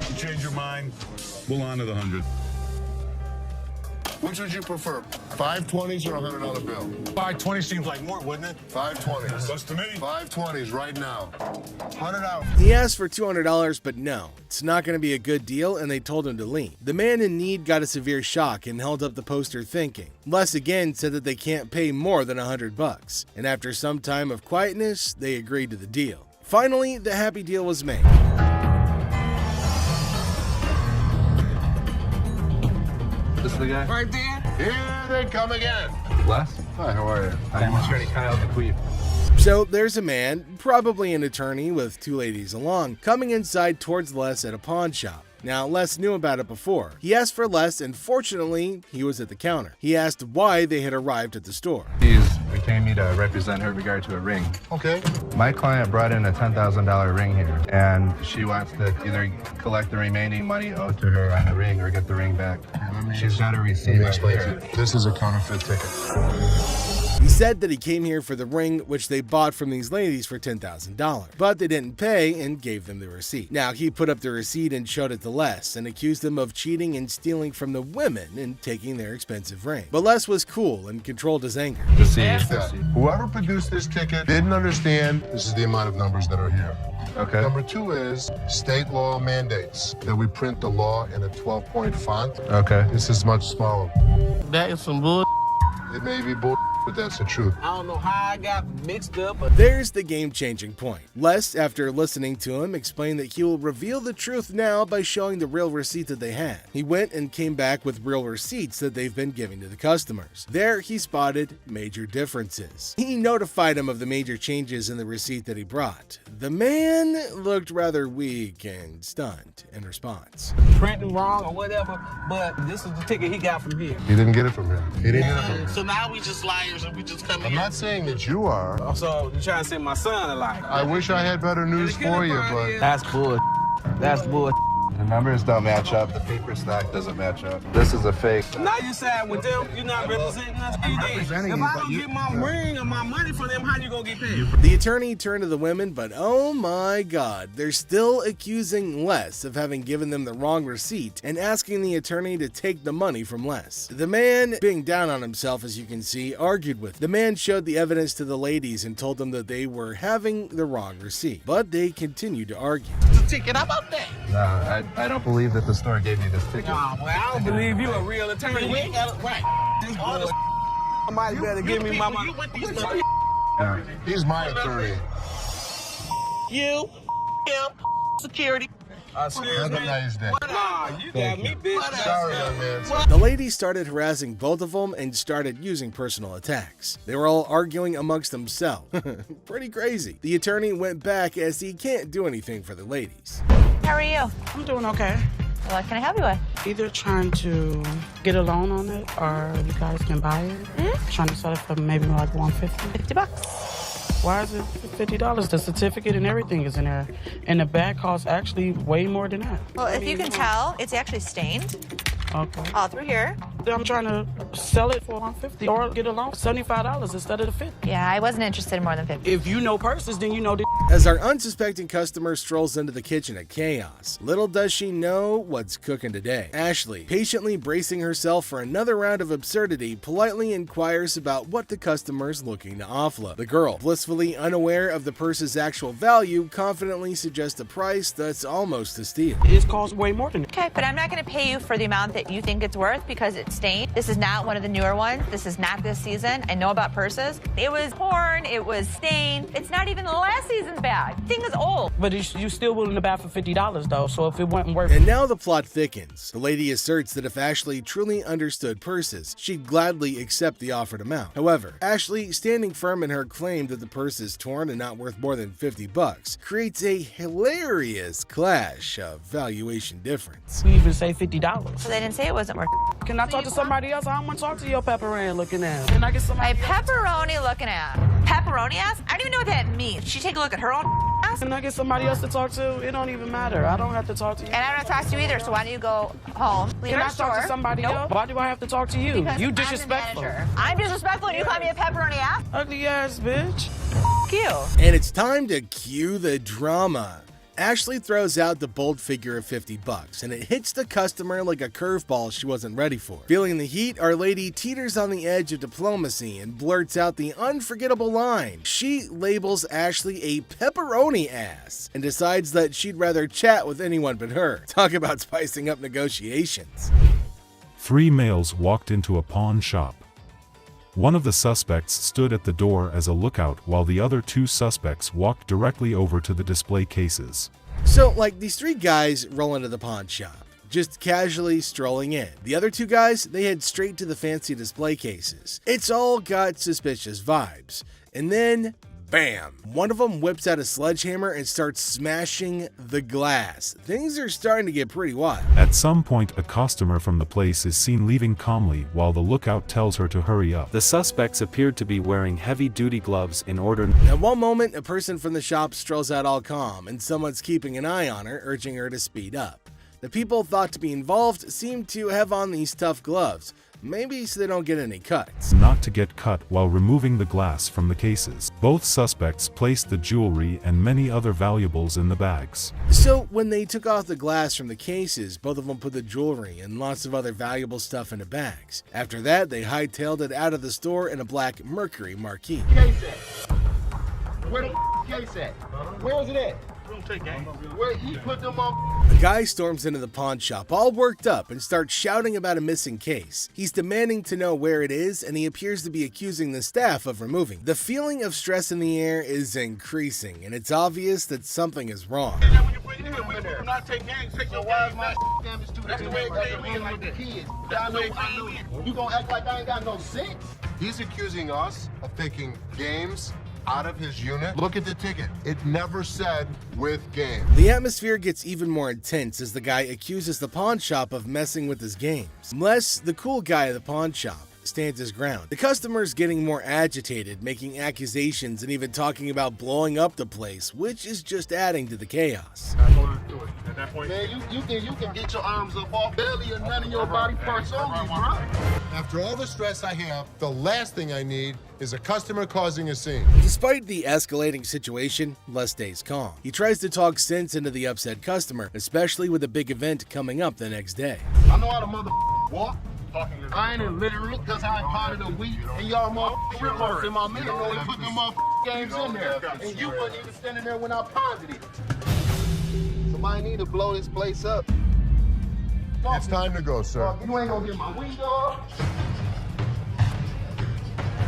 You change your mind, we'll honor the 100. Which would you prefer, 520s or a $100 bill? 520 seems like more, wouldn't it? 520s. That's to me. 520s right now. 100 out. He asked for $200, but no, it's not going to be a good deal, and they told him to leave. The man in need got a severe shock and held up the poster thinking. Les again said that they can't pay more than $100, and after some time of quietness, they agreed to the deal. Finally, the happy deal was made. This is the guy? Right there. Here they come again. Les? Hi, how are you? I'm Attorney Kyle DeQueef. So there's a man, probably an attorney with two ladies along, coming inside towards Les at a pawn shop. Now, Les knew about it before. He asked for Les, and fortunately, he was at the counter. He asked why they had arrived at the store. He's retained me to represent her in regard to a ring. Okay. My client brought in a $10,000 ring here, and she wants to either collect the remaining money owed to her on the ring or get the ring back. She's got a receipt right here. This is a counterfeit ticket. He said that he came here for the ring, which they bought from these ladies for $10,000, but they didn't pay and gave them the receipt. Now, he put up the receipt and showed it to Les and accused them of cheating and stealing from the women and taking their expensive ring. But Les was cool and controlled his anger. Whoever produced this ticket didn't understand this is the amount of numbers that are here. Okay. Number two is state law mandates that we print the law in a 12-point font. Okay. This is much smaller. That is some bull. It may be bull, but that's the truth. I don't know how I got mixed up. But there's the game-changing point. Les, after listening to him, explained that he will reveal the truth now by showing the real receipt that they had. He went and came back with real receipts that they've been giving to the customers. There, he spotted major differences. He notified him of the major changes in the receipt that he brought. The man looked rather weak and stunned in response. Printing wrong or whatever, but this is the ticket he got from here. He didn't get it from him. He didn't get it from him. So now we just liars and we just come I'm not saying that you are. So you trying to say my son a liar? I wish I had better news for you, but... That's bull. That's bull. The numbers don't match up. The paper stack doesn't match up. This is a fake. Now you side with them. You're not representing us. If I don't get my ring or my money from them, how you gonna get paid? The attorney turned to the women, but oh my god, they're still accusing Les of having given them the wrong receipt and asking the attorney to take the money from Les. The man, being down on himself as you can see, argued with. The man showed the evidence to the ladies and told them that they were having the wrong receipt, but they continued to argue. The ticket, how about that? No, I don't believe that the store gave me this ticket. Nah, well, I don't believe you a real attorney. We ain't got it right. This bull. Somebody better give me my money. Yeah. He's my attorney. You, him, security. Have a nice day. Nah, you got me, bitch. Sorry, young man. The ladies started harassing both of them and started using personal attacks. They were all arguing amongst themselves. Pretty crazy. The attorney went back as he can't do anything for the ladies. How are you? I'm doing okay. What can I help you with? Either trying to get a loan on it or you guys can buy it. Trying to sell it for maybe like $150. $50. Why is it $50? The certificate and everything is in there. And the bag costs actually way more than that. Well, if you can tell, it's actually stained. Okay. All through here. I'm trying to sell it for $150 or get a loan for $75 instead of the $50. Yeah, I wasn't interested in more than $50. If you know purses, then you know the... As our unsuspecting customer strolls into the kitchen at chaos, little does she know what's cooking today. Ashley, patiently bracing herself for another round of absurdity, politely inquires about what the customer's looking to offload. The girl, blissfully unaware of the purse's actual value, confidently suggests a price that's almost a steal. It costs way more than that. Okay, but I'm not going to pay you for the amount that you think it's worth because it's stained. This is not one of the newer ones. This is not this season. I know about purses. It was torn. It was stained. It's not even last season's bag. The thing is old. But you still willing to buy for $50 though, so if it wasn't worth it. And now the plot thickens. The lady asserts that if Ashley truly understood purses, she'd gladly accept the offered amount. However, Ashley, standing firm in her claim that the purse is torn and not worth more than $50, creates a hilarious clash of valuation difference. We even say $50. So they didn't say it wasn't worth it. Can I talk to somebody else? I don't want to talk to your pepperoni looking ass. Can I get somebody My pepperoni looking ass. Pepperoni ass? I don't even know what that means. She take a look at her own ass? Can I get somebody else to talk to? It don't even matter. I don't have to talk to you. And I don't talk to you either, so why don't you go home? Leave Can our I store. talk to somebody else? Why do I have to talk to you? Because You I'm the disrespectful. manager. I'm disrespectful and you call me a pepperoni ass? Ugly ass bitch. F you. And it's time to cue the drama. Ashley throws out the bold figure of $50, and it hits the customer like a curveball she wasn't ready for. Feeling the heat, our lady teeters on the edge of diplomacy and blurts out the unforgettable line. She labels Ashley a pepperoni ass and decides that she'd rather chat with anyone but her. Talk about spicing up negotiations. 3 males walked into a pawn shop. One of the suspects stood at the door as a lookout while the other 2 suspects walked directly over to the display cases. So, like, these 3 guys roll into the pawn shop, just casually strolling in. The other 2 guys, they head straight to the fancy display cases. It's all got suspicious vibes. And then, bam! One of them whips out a sledgehammer and starts smashing the glass. Things are starting to get pretty wild. At some point, a customer from the place is seen leaving calmly while the lookout tells her to hurry up. The suspects appeared to be wearing heavy-duty gloves in order... At one moment, a person from the shop strolls out all calm, and someone's keeping an eye on her, urging her to speed up. The people thought to be involved seem to have on these tough gloves, maybe so they don't get any cuts. Not to get cut while removing the glass from the cases. Both suspects placed the jewelry and many other valuables in the bags. So when they took off the glass from the cases, both of them put the jewelry and lots of other valuable stuff into bags. After that, they hightailed it out of the store in a black Mercury Marquis. Case at? Where the case at? Where is it at? don't take game. Where he put them on? The guy storms into the pawn shop all worked up and starts shouting about a missing case. He's demanding to know where it is, and he appears to be accusing the staff of removing. The feeling of stress in the air is increasing, and it's obvious that something is wrong. Do not take games. Take your Why is games my back. damage to That's the way it came in like like the that. kids? That's the way it came in. You gonna act like I ain't got no sense? He's accusing us of taking games out of his unit. Look at the ticket. It never said with game. The atmosphere gets even more intense as the guy accuses the pawn shop of messing with his games. Les, the cool guy at the pawn shop, stands his ground. The customer's getting more agitated, making accusations and even talking about blowing up the place, which is just adding to the chaos. At that point, Man, you can get your arms up off belly and none of your body parts on me, bro. After all the stress I have, the last thing I need is a customer causing a scene. Despite the escalating situation, Les stays calm. He tries to talk sense into the upset customer, especially with a big event coming up the next day. I know how to walk. I ain't illiterate because I ain't part of the week. And y'all motherfuckers in my middle and putting them games in there. And you wasn't even standing there when I pawned it. Somebody need to blow this place up. It's time to go, sir. You ain't gonna get my window.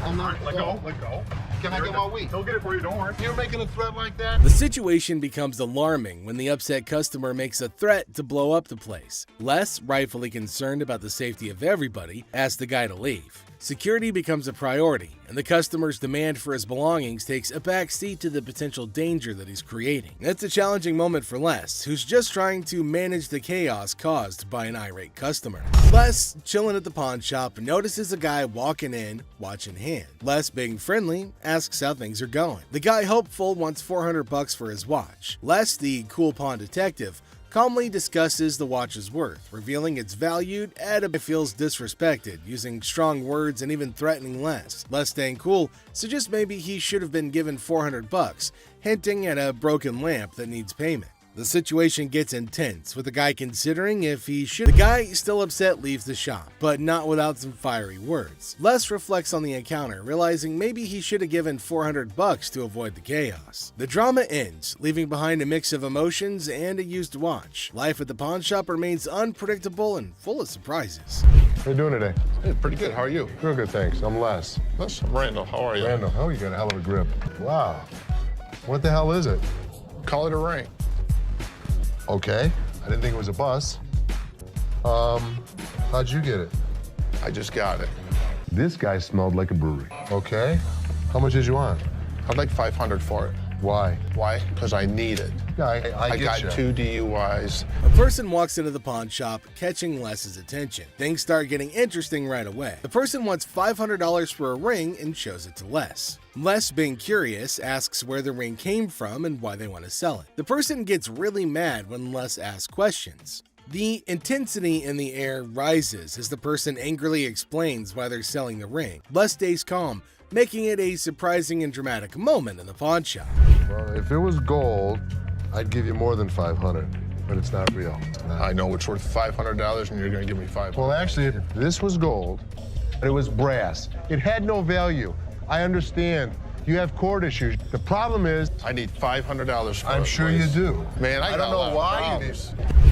I'm not. let go. Can I get my weed? Don't get it for you, don't worry. You're making a threat like that? The situation becomes alarming when the upset customer makes a threat to blow up the place. Les, rightfully concerned about the safety of everybody, asks the guy to leave. Security becomes a priority, and the customer's demand for his belongings takes a back seat to the potential danger that he's creating. It's a challenging moment for Les, who's just trying to manage the chaos caused by an irate customer. Les, chilling at the pawn shop, notices a guy walking in, watch in hand. Les, being friendly, asks how things are going. The guy, hopeful, wants $400 for his watch. Les, the cool pawn detective, calmly discusses the watch's worth, revealing it's valued at a feels disrespected, using strong words and even threatening Les. Les, staying cool, suggests maybe he should have been given $400, hinting at a broken lamp that needs payment. The situation gets intense, with the guy considering if he should. The guy, still upset, leaves the shop, but not without some fiery words. Les reflects on the encounter, realizing maybe he should have given $400 to avoid the chaos. The drama ends, leaving behind a mix of emotions and a used watch. Life at the pawn shop remains unpredictable and full of surprises. How you doing today? Hey, pretty good. How are you? Real good, thanks. I'm Les. I'm Randall. How are you? Randall, oh, you got a hell of a grip. Wow. What the hell is it? Call it a ring. Okay. I didn't think it was a bus. How'd you get it? I just got it. This guy smelled like a brewery. Okay. How much did you want? I'd like $500 for it. Why? Why? Because I need it. Yeah, I got get you. 2 DUIs. A person walks into the pawn shop, catching Les's attention. Things start getting interesting right away. The person wants $500 for a ring and shows it to Les. Les, being curious, asks where the ring came from and why they want to sell it. The person gets really mad when Les asks questions. The intensity in the air rises as the person angrily explains why they're selling the ring. Les stays calm, making it a surprising and dramatic moment in the pawn shop. Well, if it was gold, I'd give you more than $500, but it's not real. I know it's worth $500 and you're gonna give me $500. Well, actually, if this was gold, and it was brass, it had no value. I understand. You have court issues. The problem is, I need $500 for it. I'm sure you do. Man, I don't know why you need.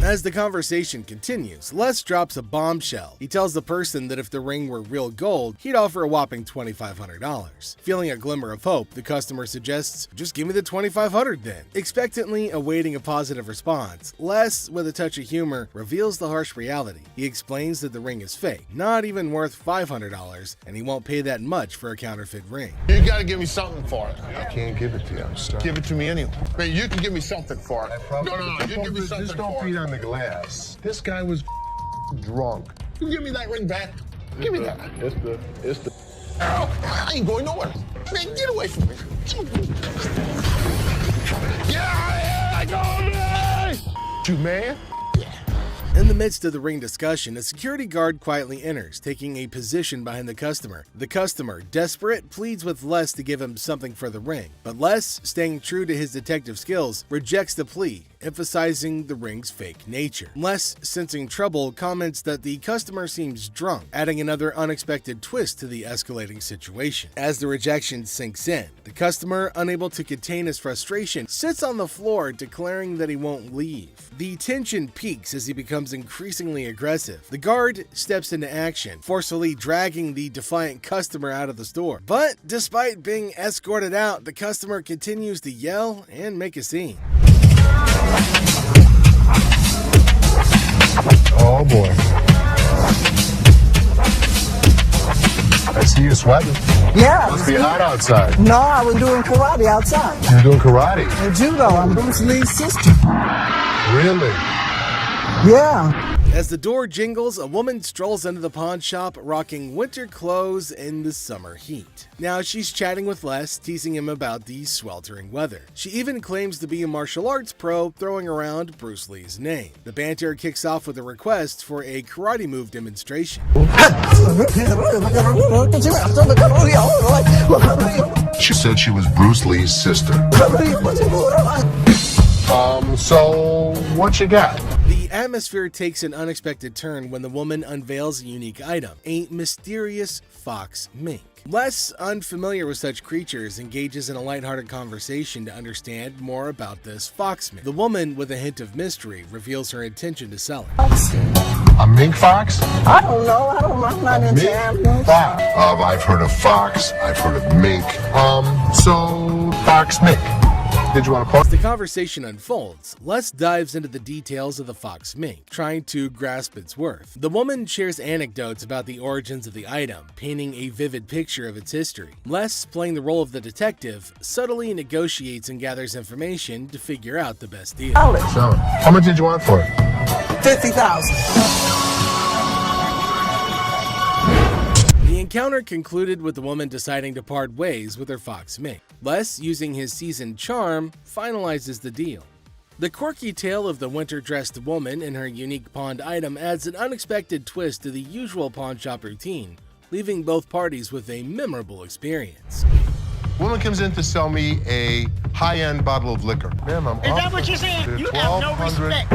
As the conversation continues, Les drops a bombshell. He tells the person that if the ring were real gold, he'd offer a whopping $2,500. Feeling a glimmer of hope, the customer suggests, just give me the $2,500 then. Expectantly awaiting a positive response, Les, with a touch of humor, reveals the harsh reality. He explains that the ring is fake, not even worth $500, and he won't pay that much for a counterfeit ring. You gotta give me something for it. I can't give it to you. I'm sorry. Give it to me anyway. Man, you can give me something for it. No, you give me something Just don't for beat it. on the glass. This guy was drunk. You give me that ring back. Give me that. It's the. I ain't going nowhere. Man, get away from me. Yeah, I go, You man? In the midst of the ring discussion, a security guard quietly enters, taking a position behind the customer. The customer, desperate, pleads with Les to give him something for the ring, but Les, staying true to his detective skills, rejects the plea emphasizing the ring's fake nature. Les, sensing trouble, comments that the customer seems drunk, adding another unexpected twist to the escalating situation. As the rejection sinks in, the customer, unable to contain his frustration, sits on the floor, declaring that he won't leave. The tension peaks as he becomes increasingly aggressive. The guard steps into action, forcefully dragging the defiant customer out of the store. But despite being escorted out, the customer continues to yell and make a scene. Oh boy. I see you sweating. Yeah. Must be hot outside. No, I was doing karate outside. You're doing karate? And judo. I'm Bruce Lee's sister. Really? Yeah. As the door jingles, a woman strolls into the pawn shop rocking winter clothes in the summer heat. Now she's chatting with Les, teasing him about the sweltering weather. She even claims to be a martial arts pro, throwing around Bruce Lee's name. The banter kicks off with a request for a karate move demonstration. She said she was Bruce Lee's sister. So what you got? The atmosphere takes an unexpected turn when the woman unveils a unique item, a mysterious fox mink. Les, unfamiliar with such creatures, engages in a lighthearted conversation to understand more about this fox mink. The woman, with a hint of mystery, reveals her intention to sell it. A mink fox? I don't know. I'm not into animals. Fox. I've heard of fox. I've heard of mink. So fox mink. Did you want to pause? As the conversation unfolds, Les dives into the details of the fox mink, trying to grasp its worth. The woman shares anecdotes about the origins of the item, painting a vivid picture of its history. Les, playing the role of the detective, subtly negotiates and gathers information to figure out the best deal. Sell it. How much did you want for it? $50,000. The encounter concluded with the woman deciding to part ways with her fox mink. Les, using his seasoned charm, finalizes the deal. The quirky tale of the winter-dressed woman and her unique pawned item adds an unexpected twist to the usual pawn shop routine, leaving both parties with a memorable experience. Woman comes in to sell me a high-end bottle of liquor. Ma'am, I'm Is that what you're saying? You have no respect.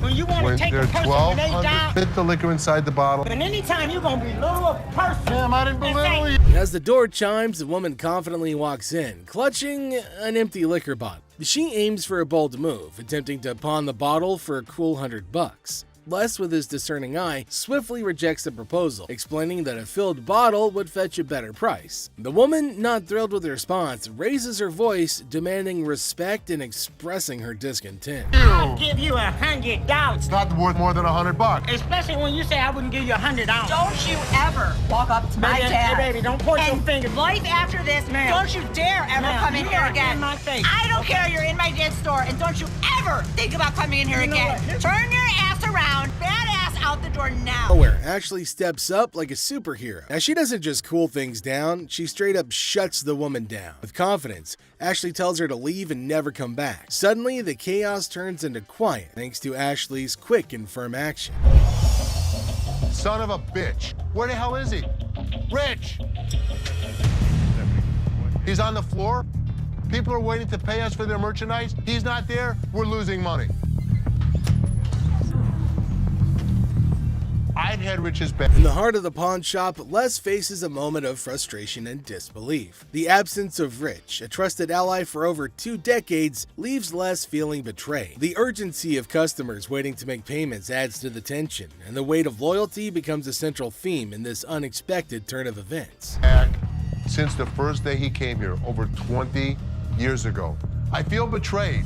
When you want to take a person when they die, fit the liquor inside the bottle. and anytime you're going to belittle a person. Ma'am, I didn't belittle you. As the door chimes, the woman confidently walks in, clutching an empty liquor bottle. She aims for a bold move, attempting to pawn the bottle for a cool $100. Les, with his discerning eye, swiftly rejects the proposal, explaining that a filled bottle would fetch a better price. The woman, not thrilled with the response, raises her voice, demanding respect and expressing her discontent. I'll give you $100. It's not worth more than $100. Especially when you say I wouldn't give you $100. Don't you ever walk up to my Baby, dad. Hey, baby, don't point your finger. Life after this, Ma'am. don't you dare ever Ma'am, come in you here are again. in my face. I don't care you're in my dad's store, and don't you ever think about coming in here You know again. what? Turn your ass around, badass out the door now. Nowhere, Ashley steps up like a superhero. Now, she doesn't just cool things down, she straight up shuts the woman down. With confidence, Ashley tells her to leave and never come back. Suddenly, the chaos turns into quiet, thanks to Ashley's quick and firm action. Son of a bitch. Where the hell is he? Rich! He's on the floor. People are waiting to pay us for their merchandise. He's not there. We're losing money. I'd had Rich's back. In the heart of the pawn shop, Les faces a moment of frustration and disbelief. The absence of Rich, a trusted ally for over 2 decades, leaves Les feeling betrayed. The urgency of customers waiting to make payments adds to the tension, and the weight of loyalty becomes a central theme in this unexpected turn of events. Since the first day he came here, over 20 years ago. I feel betrayed.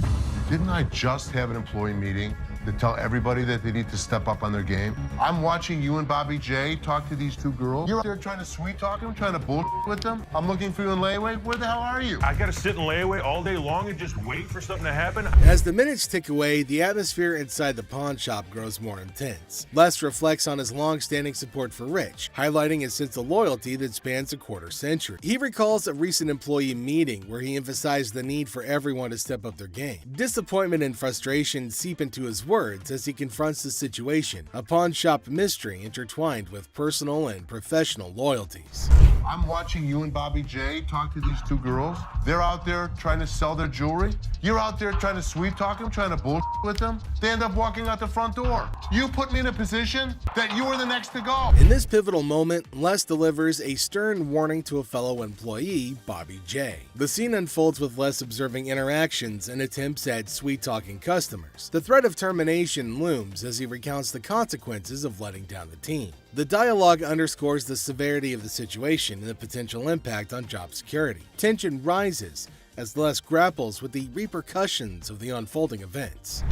Didn't I just have an employee meeting to tell everybody that they need to step up on their game? I'm watching you and Bobby J talk to these 2 girls. You're out there trying to sweet talk them, trying to bull with them. I'm looking for you in layaway. Where the hell are you? I gotta sit in layaway all day long and just wait for something to happen. As the minutes tick away, the atmosphere inside the pawn shop grows more intense. Les reflects on his long-standing support for Rich, highlighting his sense of loyalty that spans a quarter century. He recalls a recent employee meeting where he emphasized the need for everyone to step up their game. Disappointment and frustration seep into his work words as he confronts the situation, a pawn shop mystery intertwined with personal and professional loyalties. I'm watching you and Bobby J talk to these two girls. They're out there trying to sell their jewelry. You're out there trying to sweet talk them, trying to bullshit with them. They end up walking out the front door. You put me in a position that you were the next to go. In this pivotal moment, Les delivers a stern warning to a fellow employee, Bobby J. The scene unfolds with Les observing interactions and attempts at sweet-talking customers. The threat of termination looms as he recounts the consequences of letting down the team. The dialogue underscores the severity of the situation and the potential impact on job security. Tension rises as Les grapples with the repercussions of the unfolding events.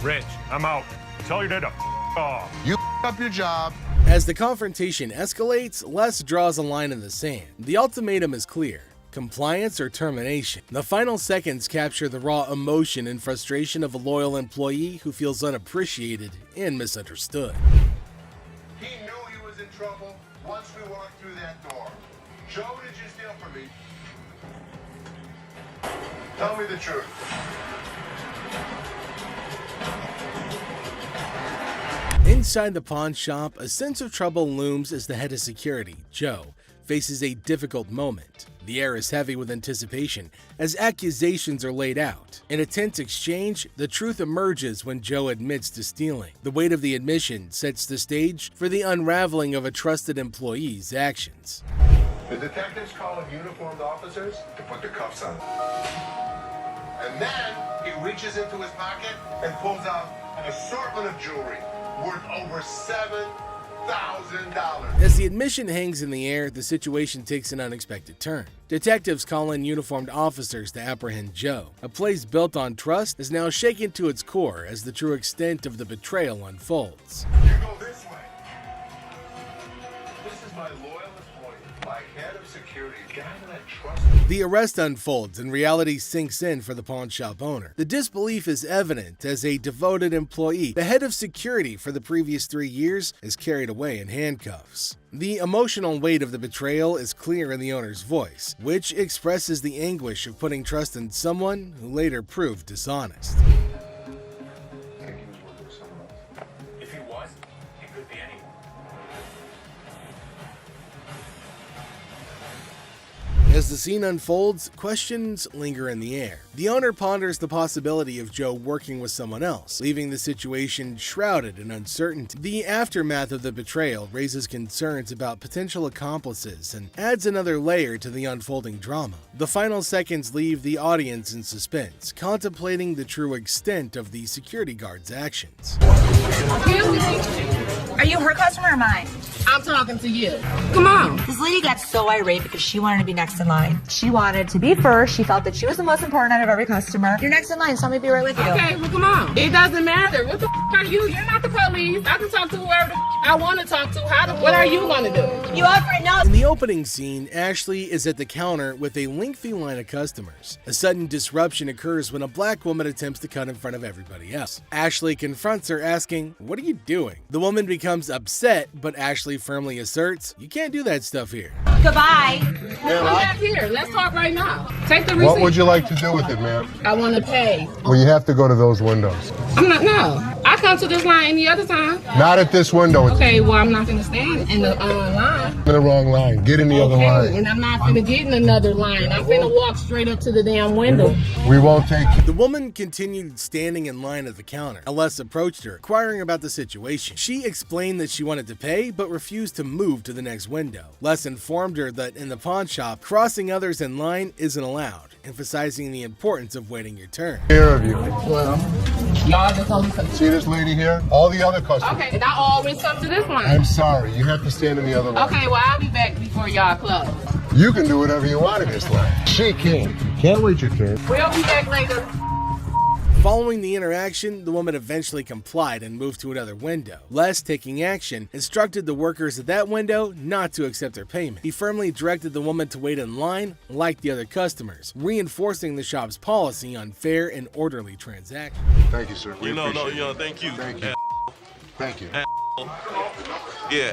Rich, I'm out. Tell your dad to off. You up your job. As the confrontation escalates, Les draws a line in the sand. The ultimatum is clear: compliance or termination. The final seconds capture the raw emotion and frustration of a loyal employee who feels unappreciated and misunderstood. He knew he was in trouble once we walked through that door. Joe, what did you steal from me? Tell me the truth. Inside the pawn shop, a sense of trouble looms as the head of security, Joe, faces a difficult moment. The air is heavy with anticipation as accusations are laid out. In a tense exchange, the truth emerges when Joe admits to stealing. The weight of the admission sets the stage for the unraveling of a trusted employee's actions. The detectives call in uniformed officers to put the cuffs on. And then he reaches into his pocket and pulls out an assortment of jewelry worth over $7,000. As the admission hangs in the air, the situation takes an unexpected turn. Detectives call in uniformed officers to apprehend Joe. A place built on trust is now shaken to its core as the true extent of the betrayal unfolds. You go this way. This is my loyal employee, my head of security, guy that I trust. The arrest unfolds and reality sinks in for the pawn shop owner. The disbelief is evident as a devoted employee, the head of security for the previous 3 years, is carried away in handcuffs. The emotional weight of the betrayal is clear in the owner's voice, which expresses the anguish of putting trust in someone who later proved dishonest. If he was, he could be anyone. As the scene unfolds, questions linger in the air. The owner ponders the possibility of Joe working with someone else, leaving the situation shrouded in uncertainty. The aftermath of the betrayal raises concerns about potential accomplices and adds another layer to the unfolding drama. The final seconds leave the audience in suspense, contemplating the true extent of the security guard's actions. Are you her customer or mine? I'm talking to you. Come on. This lady got so irate because she wanted to be next in line. She wanted to be first. She felt that she was the most important out of every customer. You're next in line, so let me be right with you. Okay, well, come on. It doesn't matter. What the are you? You're not the police. I can talk to whoever I want to talk to. What are you going to do? You already know. In the opening scene, Ashley is at the counter with a lengthy line of customers. A sudden disruption occurs when a black woman attempts to cut in front of everybody else. Ashley confronts her, asking, "What are you doing?" The woman becomes upset, but Ashley firmly asserts, "You can't do that stuff here." Goodbye. Come back here. Let's talk right now. Take the receipt. What would you like to do with it, ma'am? I want to pay. Well, you have to go to those windows. I'm not, no. I come to this line any other time. Not at this window. It's Okay, well, I'm not going to stand in the line. in the wrong line. Get in the other line. And I'm not going to get in another line. I'm going to walk straight up to the damn window. We won't take you. The woman continued standing in line at the counter. Les approached her, inquiring about the situation. She explained that she wanted to pay, but refused to move to the next window. Les informed her that in the pawn shop, crossing others in line isn't allowed, emphasizing the importance of waiting your turn. Here of you. Well, y'all just only come. See this lady here? All the other customers. Okay, and I always come to this line. I'm sorry. You have to stand in the other line. Okay, well, I'll be back before y'all close. You can do whatever you want in this line. She can't. Can't wait your turn. We'll be back later. Following the interaction, the woman eventually complied and moved to another window. Les, taking action, instructed the workers at that window not to accept their payment. He firmly directed the woman to wait in line like the other customers, reinforcing the shop's policy on fair and orderly transactions. Thank you, sir. We appreciate it. Thank you. Thank you. Thank you. Yeah,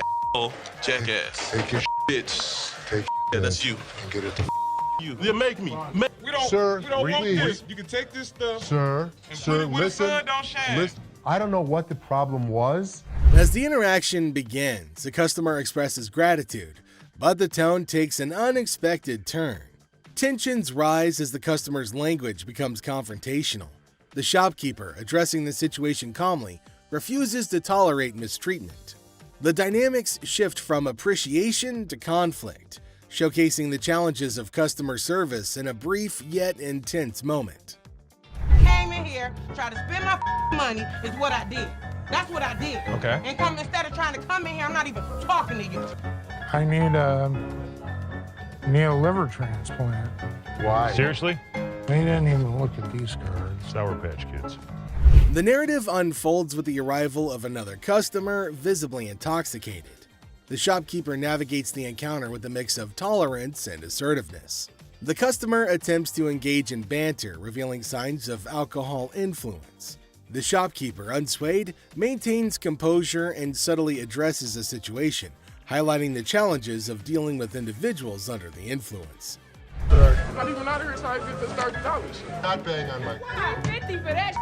jackass. Take your Bitch. Take Yeah, that's you. and get it to You. Yeah, make me. Sir, we don't want please. this. You can take this stuff. Sir, And sir, put it where the listen. sun don't shine. Listen. I don't know what the problem was. As the interaction begins, the customer expresses gratitude, but the tone takes an unexpected turn. Tensions rise as the customer's language becomes confrontational. The shopkeeper, addressing the situation calmly, refuses to tolerate mistreatment. The dynamics shift from appreciation to conflict, showcasing the challenges of customer service in a brief yet intense moment. Came in here, tried to spend my money is what I did. That's what I did. Okay. And come instead of trying to come in here, I'm not even talking to you. I need a liver transplant. Why? Seriously? They didn't even look at these cards. Sour Patch Kids. The narrative unfolds with the arrival of another customer, visibly intoxicated. The shopkeeper navigates the encounter with a mix of tolerance and assertiveness. The customer attempts to engage in banter, revealing signs of alcohol influence. The shopkeeper, unswayed, maintains composure and subtly addresses the situation, highlighting the challenges of dealing with individuals under the influence. I'm not even out here, so I get this $30. Not paying on my... $50 for that.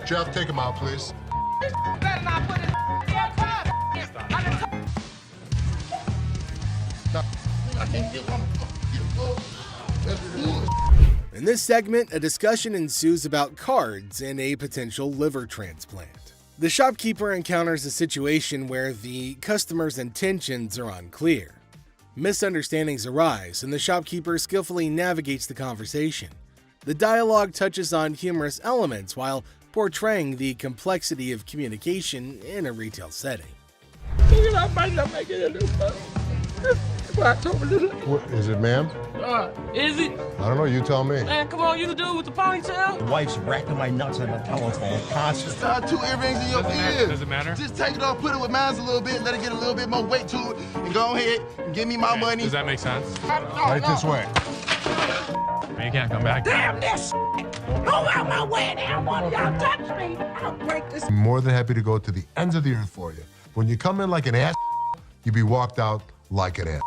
Jeff, take him out, please. This better not put in damn car. I can't get one. In this segment, a discussion ensues about cards and a potential liver transplant. The shopkeeper encounters a situation where the customer's intentions are unclear. Misunderstandings arise, and the shopkeeper skillfully navigates the conversation. The dialogue touches on humorous elements while portraying the complexity of communication in a retail setting. I might not make it in this What, is it, ma'am? Is it? I don't know. You tell me. Man, come on, you the dude with the ponytail? The wife's racking my nuts on the telephone constantly. Tie 2 earrings in your ears. Does it matter? Just take it off, put it with mine a little bit, let it get a little bit more weight to it, and go ahead and give me my money. Does that make sense? Right this way. You can't come back. Damn this! Go out my way, damn one of y'all touch me! I'll break this. I'm more than happy to go to the ends of the earth for you. When you come in like an ass, you be walked out like an ass.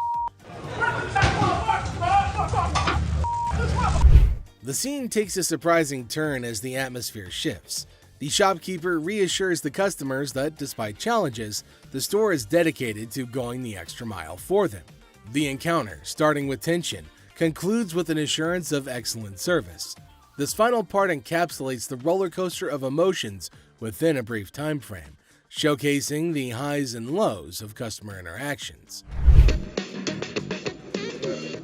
The scene takes a surprising turn as the atmosphere shifts. The shopkeeper reassures the customers that, despite challenges, the store is dedicated to going the extra mile for them. The encounter, starting with tension, concludes with an assurance of excellent service. This final part encapsulates the roller coaster of emotions within a brief time frame, showcasing the highs and lows of customer interactions.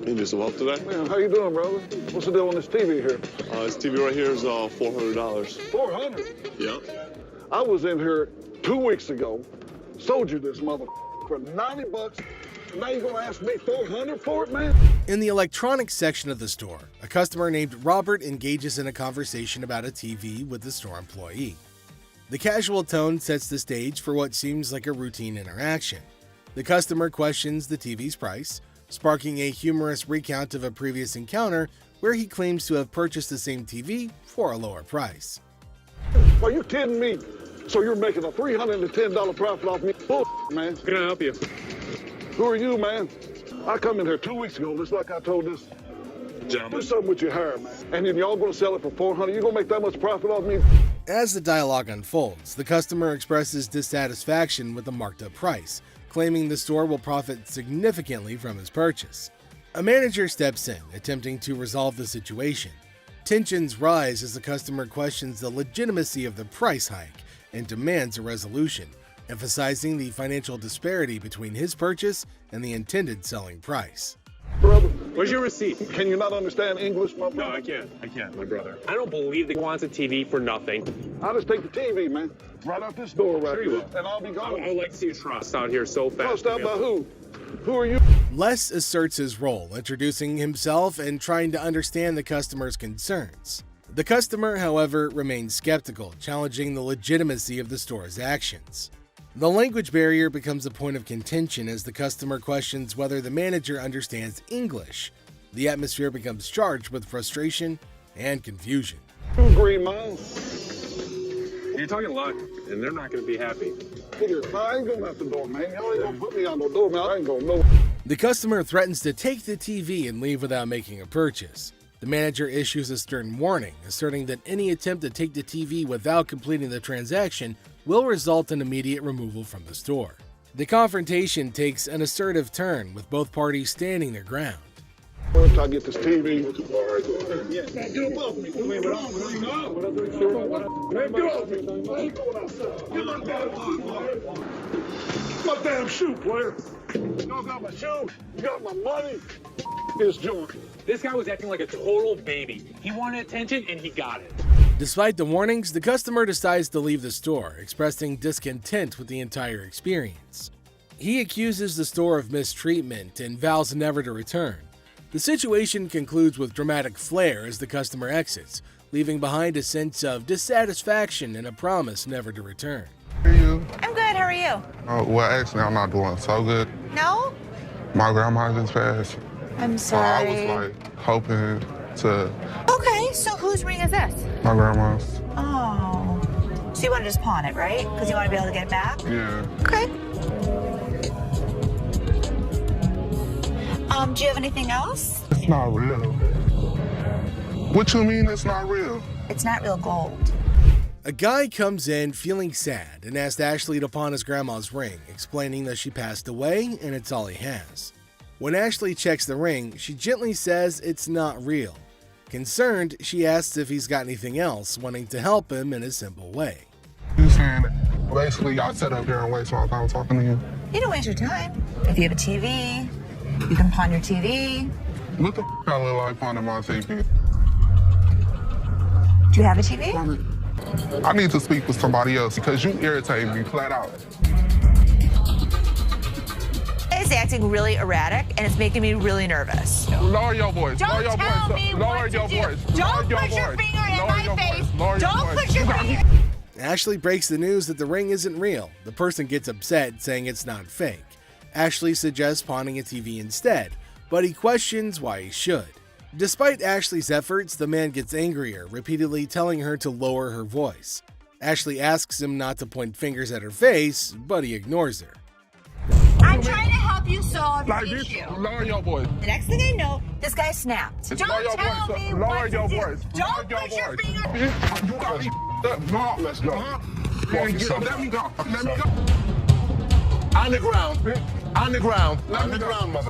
You need some help today? Man, how you doing, brother? What's the deal on this TV here? This TV right here is $400. $400? Yep. I was in here 2 weeks ago, sold you this mother for $90. Now you gonna ask me $400 for it, man? In the electronics section of the store, a customer named Robert engages in a conversation about a TV with the store employee. The casual tone sets the stage for what seems like a routine interaction. The customer questions the TV's price, sparking a humorous recount of a previous encounter where he claims to have purchased the same TV for a lower price. Are you kidding me? So you're making a $310 profit off me? Bull, man. Can I help you? Who are you, man? I come in here 2 weeks ago, just like I told this. Gentlemen. Do something with your hair, man. And then y'all gonna sell it for $400? You gonna make that much profit off me? As the dialogue unfolds, the customer expresses dissatisfaction with the marked up price, claiming the store will profit significantly from his purchase. A manager steps in, attempting to resolve the situation. Tensions rise as the customer questions the legitimacy of the price hike and demands a resolution, emphasizing the financial disparity between his purchase and the intended selling price. Brother, where's your receipt? Can you not understand English, my brother? No, I can't, my brother. I don't believe that he wants a TV for nothing. I'll just take the TV, man. Right out this door right Sure here, and I'll be gone. I would like to see you trust out here so fast. Trust out by who? Who are you? Les asserts his role, introducing himself and trying to understand the customer's concerns. The customer, however, remains skeptical, challenging the legitimacy of the store's actions. The language barrier becomes a point of contention as the customer questions whether the manager understands English. The atmosphere becomes charged with frustration and confusion. Green Mile. You're talking a lot, and they're not going to be happy. I ain't going out the door, man. Y'all ain't gonna put me on the door, man. I ain't gonna know. The customer threatens to take the TV and leave without making a purchase. The manager issues a stern warning, asserting that any attempt to take the TV without completing the transaction will result in immediate removal from the store. The confrontation takes an assertive turn, with both parties standing their ground. Once I get this TV. My damn shoe, player. You got my shoe, you got my money. It's Jordan. This guy was acting like a total baby. He wanted attention and he got it. Despite the warnings, the customer decides to leave the store, expressing discontent with the entire experience. He accuses the store of mistreatment and vows never to return. The situation concludes with dramatic flair as the customer exits, leaving behind a sense of dissatisfaction and a promise never to return. How are you? I'm good. How are you? Well, actually, I'm not doing so good. No? My grandma just passed. I'm So I sorry. was like hoping to. Okay, so whose ring is this? My grandma's. Oh. So you want to just pawn it, right? Because you want to be able to get it back? Yeah. Okay. Do you have anything else? It's not real. What you mean it's not real? It's not real gold. A guy comes in feeling sad and asks Ashley to pawn his grandma's ring, explaining that she passed away and it's all he has. When Ashley checks the ring, she gently says it's not real. Concerned, she asks if he's got anything else, wanting to help him in a simple way. You saying that basically y'all sit up here and waste my time talking to you? You don't waste your time. If you have a TV, you can pawn your TV. What the f*** I look like pawning my TV? Do you have a TV? I need to speak with somebody else because you irritate me flat out. It's acting really erratic and it's making me really nervous. Lower your voice. Don't Lower your tell voice. me Lower what your to do. voice. Don't Lower your put your voice. finger in Lower my your face. voice. Lower your Don't voice. put your finger. Ashley breaks the news that the ring isn't real. The person gets upset, saying it's not fake. Ashley suggests pawning a TV instead, but he questions why he should. Despite Ashley's efforts, the man gets angrier, repeatedly telling her to lower her voice. Ashley asks him not to point fingers at her face, but he ignores her. I'm trying to help you solve Like your this, issue. lower your voice. The next thing I know, this guy snapped. Lower Don't your tell voice. me Lower what your to do. voice. Don't Lower put your your voice. finger. You got me up. No, let's go. Let me go. Let me go. On the ground. On the ground. On the ground, mother.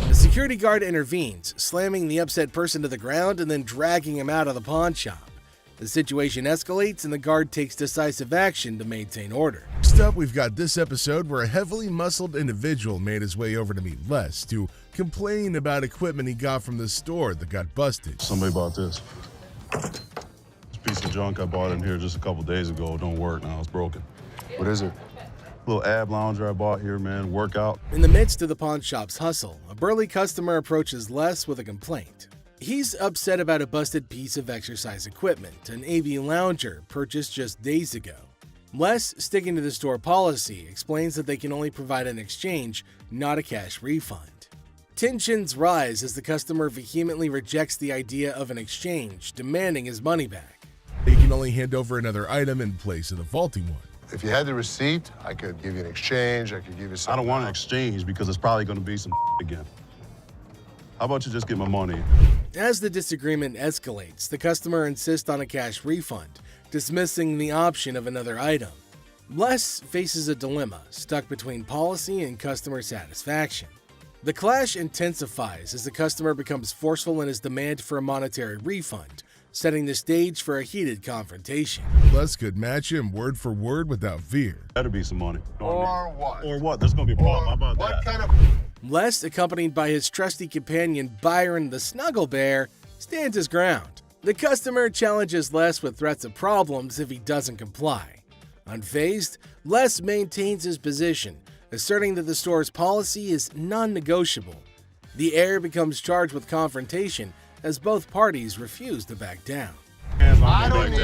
The security guard intervenes, slamming the upset person to the ground and then dragging him out of the pawn shop. The situation escalates and the guard takes decisive action to maintain order. Next up, we've got this episode where a heavily muscled individual made his way over to meet Les to complain about equipment he got from the store that got busted. Somebody bought this. This piece of junk I bought in here just a couple days ago don't work now. It's broken. What is it? Little ab lounger I bought here, man. Workout. In the midst of the pawn shop's hustle, a burly customer approaches Les with a complaint. He's upset about a busted piece of exercise equipment, an AV lounger purchased just days ago. Les, sticking to the store policy, explains that they can only provide an exchange, not a cash refund. Tensions rise as the customer vehemently rejects the idea of an exchange, demanding his money back. They can only hand over another item in place of the faulty one. If you had the receipt, I could give you an exchange. I could give you I something. don't want an exchange because it's probably going to be some again. How about you just get my money? As the disagreement escalates, the customer insists on a cash refund, dismissing the option of another item. Les faces a dilemma, stuck between policy and customer satisfaction. The clash intensifies as the customer becomes forceful in his demand for a monetary refund, setting the stage for a heated confrontation. Les could match him word for word without fear. Better be some money. Or what? Or what? There's going to be a problem. How about What that? kind of... Les, accompanied by his trusty companion Byron the Snuggle Bear, stands his ground. The customer challenges Les with threats of problems if he doesn't comply. Unfazed, Les maintains his position, asserting that the store's policy is non-negotiable. The heir becomes charged with confrontation as both parties refuse to back down. I don't need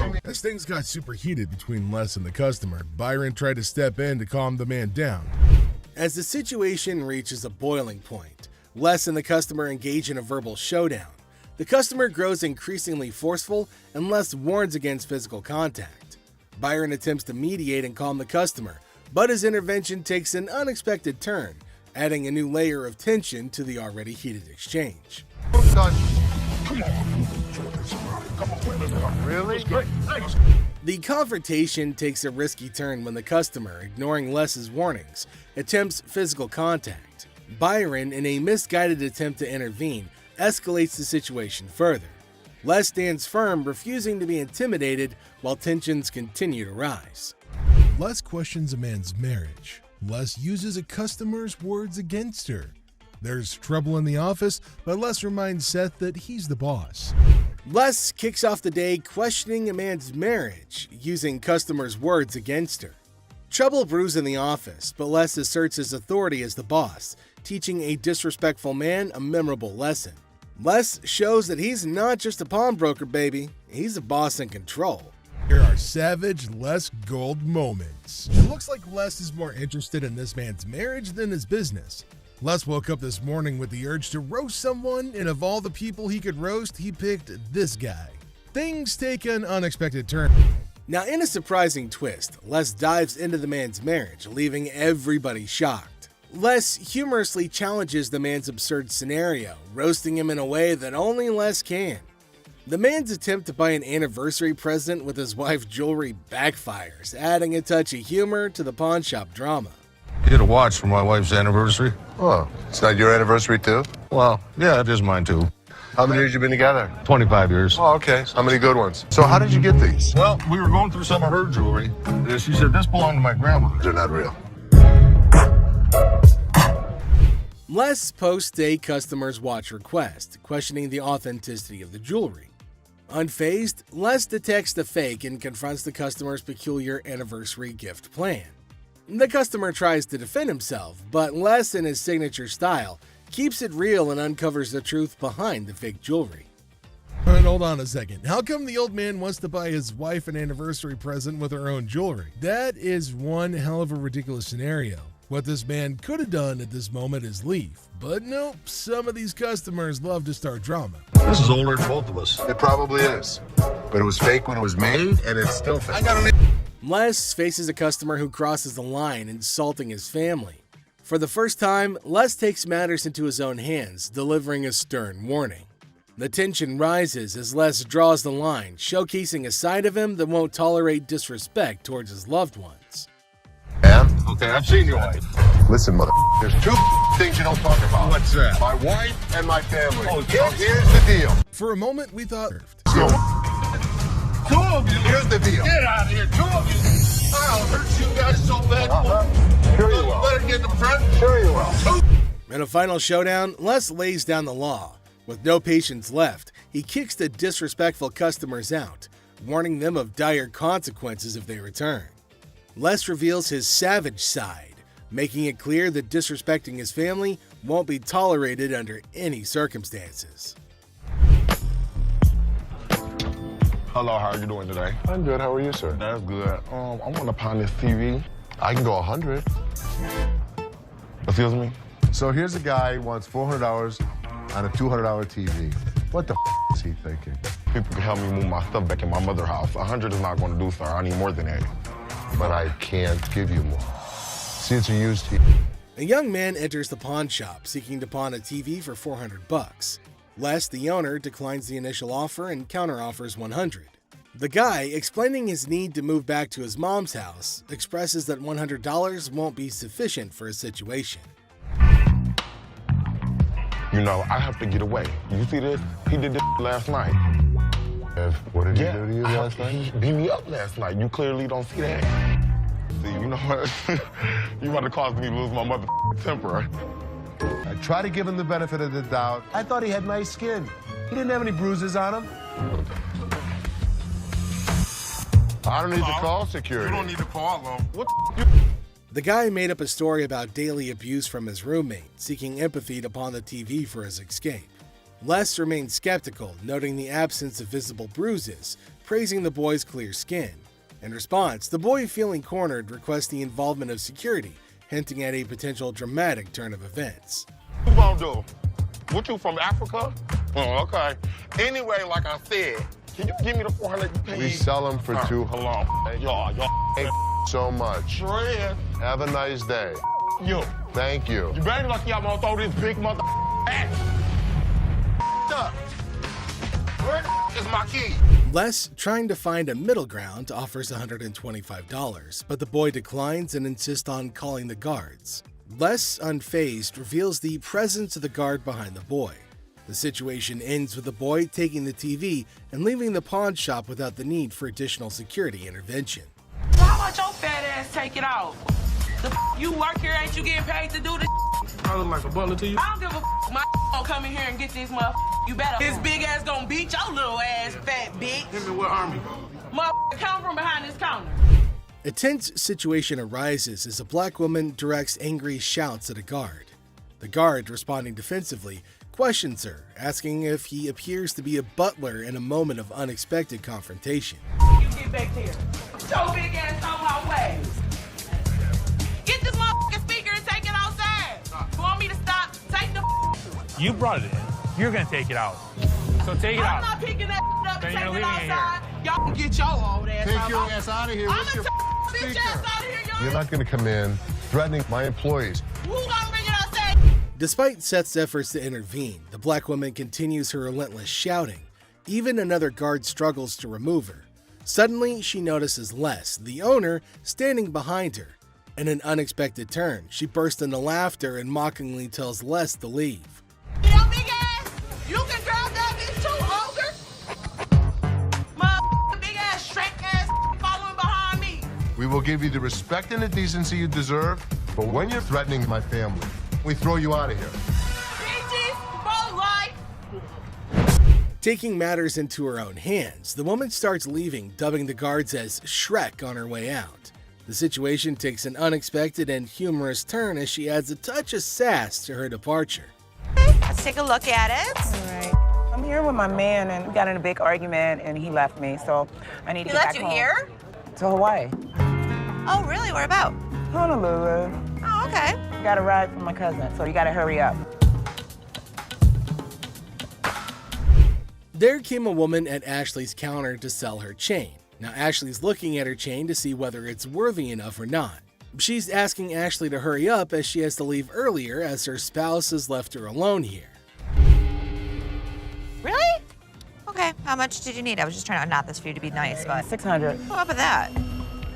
food. As things got super heated between Les and the customer, Byron tried to step in to calm the man down. As the situation reaches a boiling point, Les and the customer engage in a verbal showdown. The customer grows increasingly forceful and Les warns against physical contact. Byron attempts to mediate and calm the customer, but his intervention takes an unexpected turn adding a new layer of tension to the already heated exchange. Really? The confrontation takes a risky turn when the customer, ignoring Les's warnings, attempts physical contact. Byron, in a misguided attempt to intervene, escalates the situation further. Les stands firm, refusing to be intimidated while tensions continue to rise. Les questions a man's marriage. Les uses a customer's words against her. There's trouble in the office, but Les reminds Seth that he's the boss. Les kicks off the day questioning a man's marriage, using customers' words against her. Trouble brews in the office, but Les asserts his authority as the boss, teaching a disrespectful man a memorable lesson. Les shows that he's not just a pawnbroker, baby. He's a boss in control. Here are savage Les Gold moments. It looks like Les is more interested in this man's marriage than his business. Les woke up this morning with the urge to roast someone, and of all the people he could roast, he picked this guy. Things take an unexpected turn. Now, in a surprising twist, Les dives into the man's marriage, leaving everybody shocked. Les humorously challenges the man's absurd scenario, roasting him in a way that only Les can. The man's attempt to buy an anniversary present with his wife's jewelry backfires, adding a touch of humor to the pawn shop drama. Get a watch for my wife's anniversary. Oh, it's not your anniversary too? Well, yeah, it is mine too. How many years you been together? 25 years. Oh, okay. How many good ones? So how did you get these? Well, we were going through some of her jewelry. And she said, this belonged to my grandma. They're not real. Les posts a customer's watch request, questioning the authenticity of the jewelry. Unfazed, Les detects the fake and confronts the customer's peculiar anniversary gift plan. The customer tries to defend himself, but Les, in his signature style, keeps it real and uncovers the truth behind the fake jewelry. But hold on a second. How come the old man wants to buy his wife an anniversary present with her own jewelry? That is one hell of a ridiculous scenario. What this man could have done at this moment is leave. But nope, some of these customers love to start drama. This is older than both of us. It probably is. But it was fake when it was made, and it's still fake. Les faces a customer who crosses the line, insulting his family. For the first time, Les takes matters into his own hands, delivering a stern warning. The tension rises as Les draws the line, showcasing a side of him that won't tolerate disrespect towards his loved ones. And? Okay, I've seen your wife. Listen, mother, there's two things you don't talk about. What's that? My wife and my family. Oh, so here's the deal. For a moment, we thought... So, Two of you. here's the deal. Get out of here, two of you. I'll hurt you guys so bad. Sure you will. Better get in the front. Sure you will. In a final showdown, Les lays down the law. With no patience left, he kicks the disrespectful customers out, warning them of dire consequences if they return. Les reveals his savage side, making it clear that disrespecting his family won't be tolerated under any circumstances. Hello, how are you doing today? I'm good. How are you, sir? That's good. I want to pawn this TV. I can go 100. Excuse me? So here's a guy who wants $400 on a $200 TV. What the is he thinking? People can help me move my stuff back in my mother's house. 100 is not going to do, sir. I need more than that. But I can't give you more. See, it's a used TV. A young man enters the pawn shop seeking to pawn a TV for $400. Les, the owner, declines the initial offer and counteroffers $100. The guy, explaining his need to move back to his mom's house, expresses that $100 won't be sufficient for his situation. You know, I have to get away. You see this? He did this last night. What did he do to you last night? He beat me up last night. You clearly don't see that. See, you know what? You about to cause me to lose my mother temper. I try to give him the benefit of the doubt. I thought he had nice skin. He didn't have any bruises on him. I don't need to call security. You don't need to call them. What The guy made up a story about daily abuse from his roommate, seeking empathy to pawn the TV for his escape. Les remained skeptical, noting the absence of visible bruises, praising the boy's clear skin. In response, the boy, feeling cornered, requests the involvement of security, hinting at a potential dramatic turn of events. you gonna do? What, you from Africa? Oh, okay. Anyway, like I said, can you give me the 400 you paid? We sell them for $200. Hold on. Y'all. Thank you so much. Fred. Have a nice day. You. Thank you. You better lucky I'm gonna throw this big mother at you. Up. Where is my key? Les, trying to find a middle ground, offers $125, but the boy declines and insists on calling the guards. Les, unfazed, reveals the presence of the guard behind the boy. The situation ends with the boy taking the TV and leaving the pawn shop without the need for additional security intervention. How about your fat ass take it out? The you work here, ain't you getting paid to do this? I look like a butler to you. I don't give a my gonna come in here and get this motherfucker. You better. His big ass gonna beat your little ass, fat bitch. Him in what army? Motherfucker, come from behind this counter. A tense situation arises as a black woman directs angry shouts at a guard. The guard, responding defensively, questions her, asking if he appears to be a butler in a moment of unexpected confrontation. You get back here. Your big ass on my way. Get this motherfucking speaker and take it outside. You want me to stop? Take the You brought it in. You're gonna take it out. So take it out. I'm not picking that up Then and you're taking it leaving it outside. Y'all can get your old ass Take out. your ass out of here. I'm What's gonna your take bitch ass out of here, y'all. You're not going to come in threatening my employees. Who gonna bring it outside? Despite Seth's efforts to intervene, the black woman continues her relentless shouting. Even another guard struggles to remove her. Suddenly, she notices Les, the owner, standing behind her. In an unexpected turn, she bursts into laughter and mockingly tells Les to leave. Yo, big ass, you can grab that bitch too, ogre. Motherfucking big ass, Shrek ass following behind me. We will give you the respect and the decency you deserve, but when you're threatening my family, we throw you out of here. Bitches, for life. Taking matters into her own hands, the woman starts leaving, dubbing the guards as Shrek on her way out. The situation takes an unexpected and humorous turn as she adds a touch of sass to her departure. Let's take a look at it. All right. I'm here with my man, and we got in a big argument, and he left me, so I need to He get left back you home. here? To Hawaii. Oh, really? Where about? Honolulu. Oh, okay. Got a ride from my cousin, so you gotta hurry up. There came a woman at Ashley's counter to sell her chain. Now Ashley's looking at her chain to see whether it's worthy enough or not. She's asking Ashley to hurry up as she has to leave earlier as her spouse has left her alone here. Really? Okay, how much did you need? I was just trying to unknot this for you to be nice, but... $600. What about that?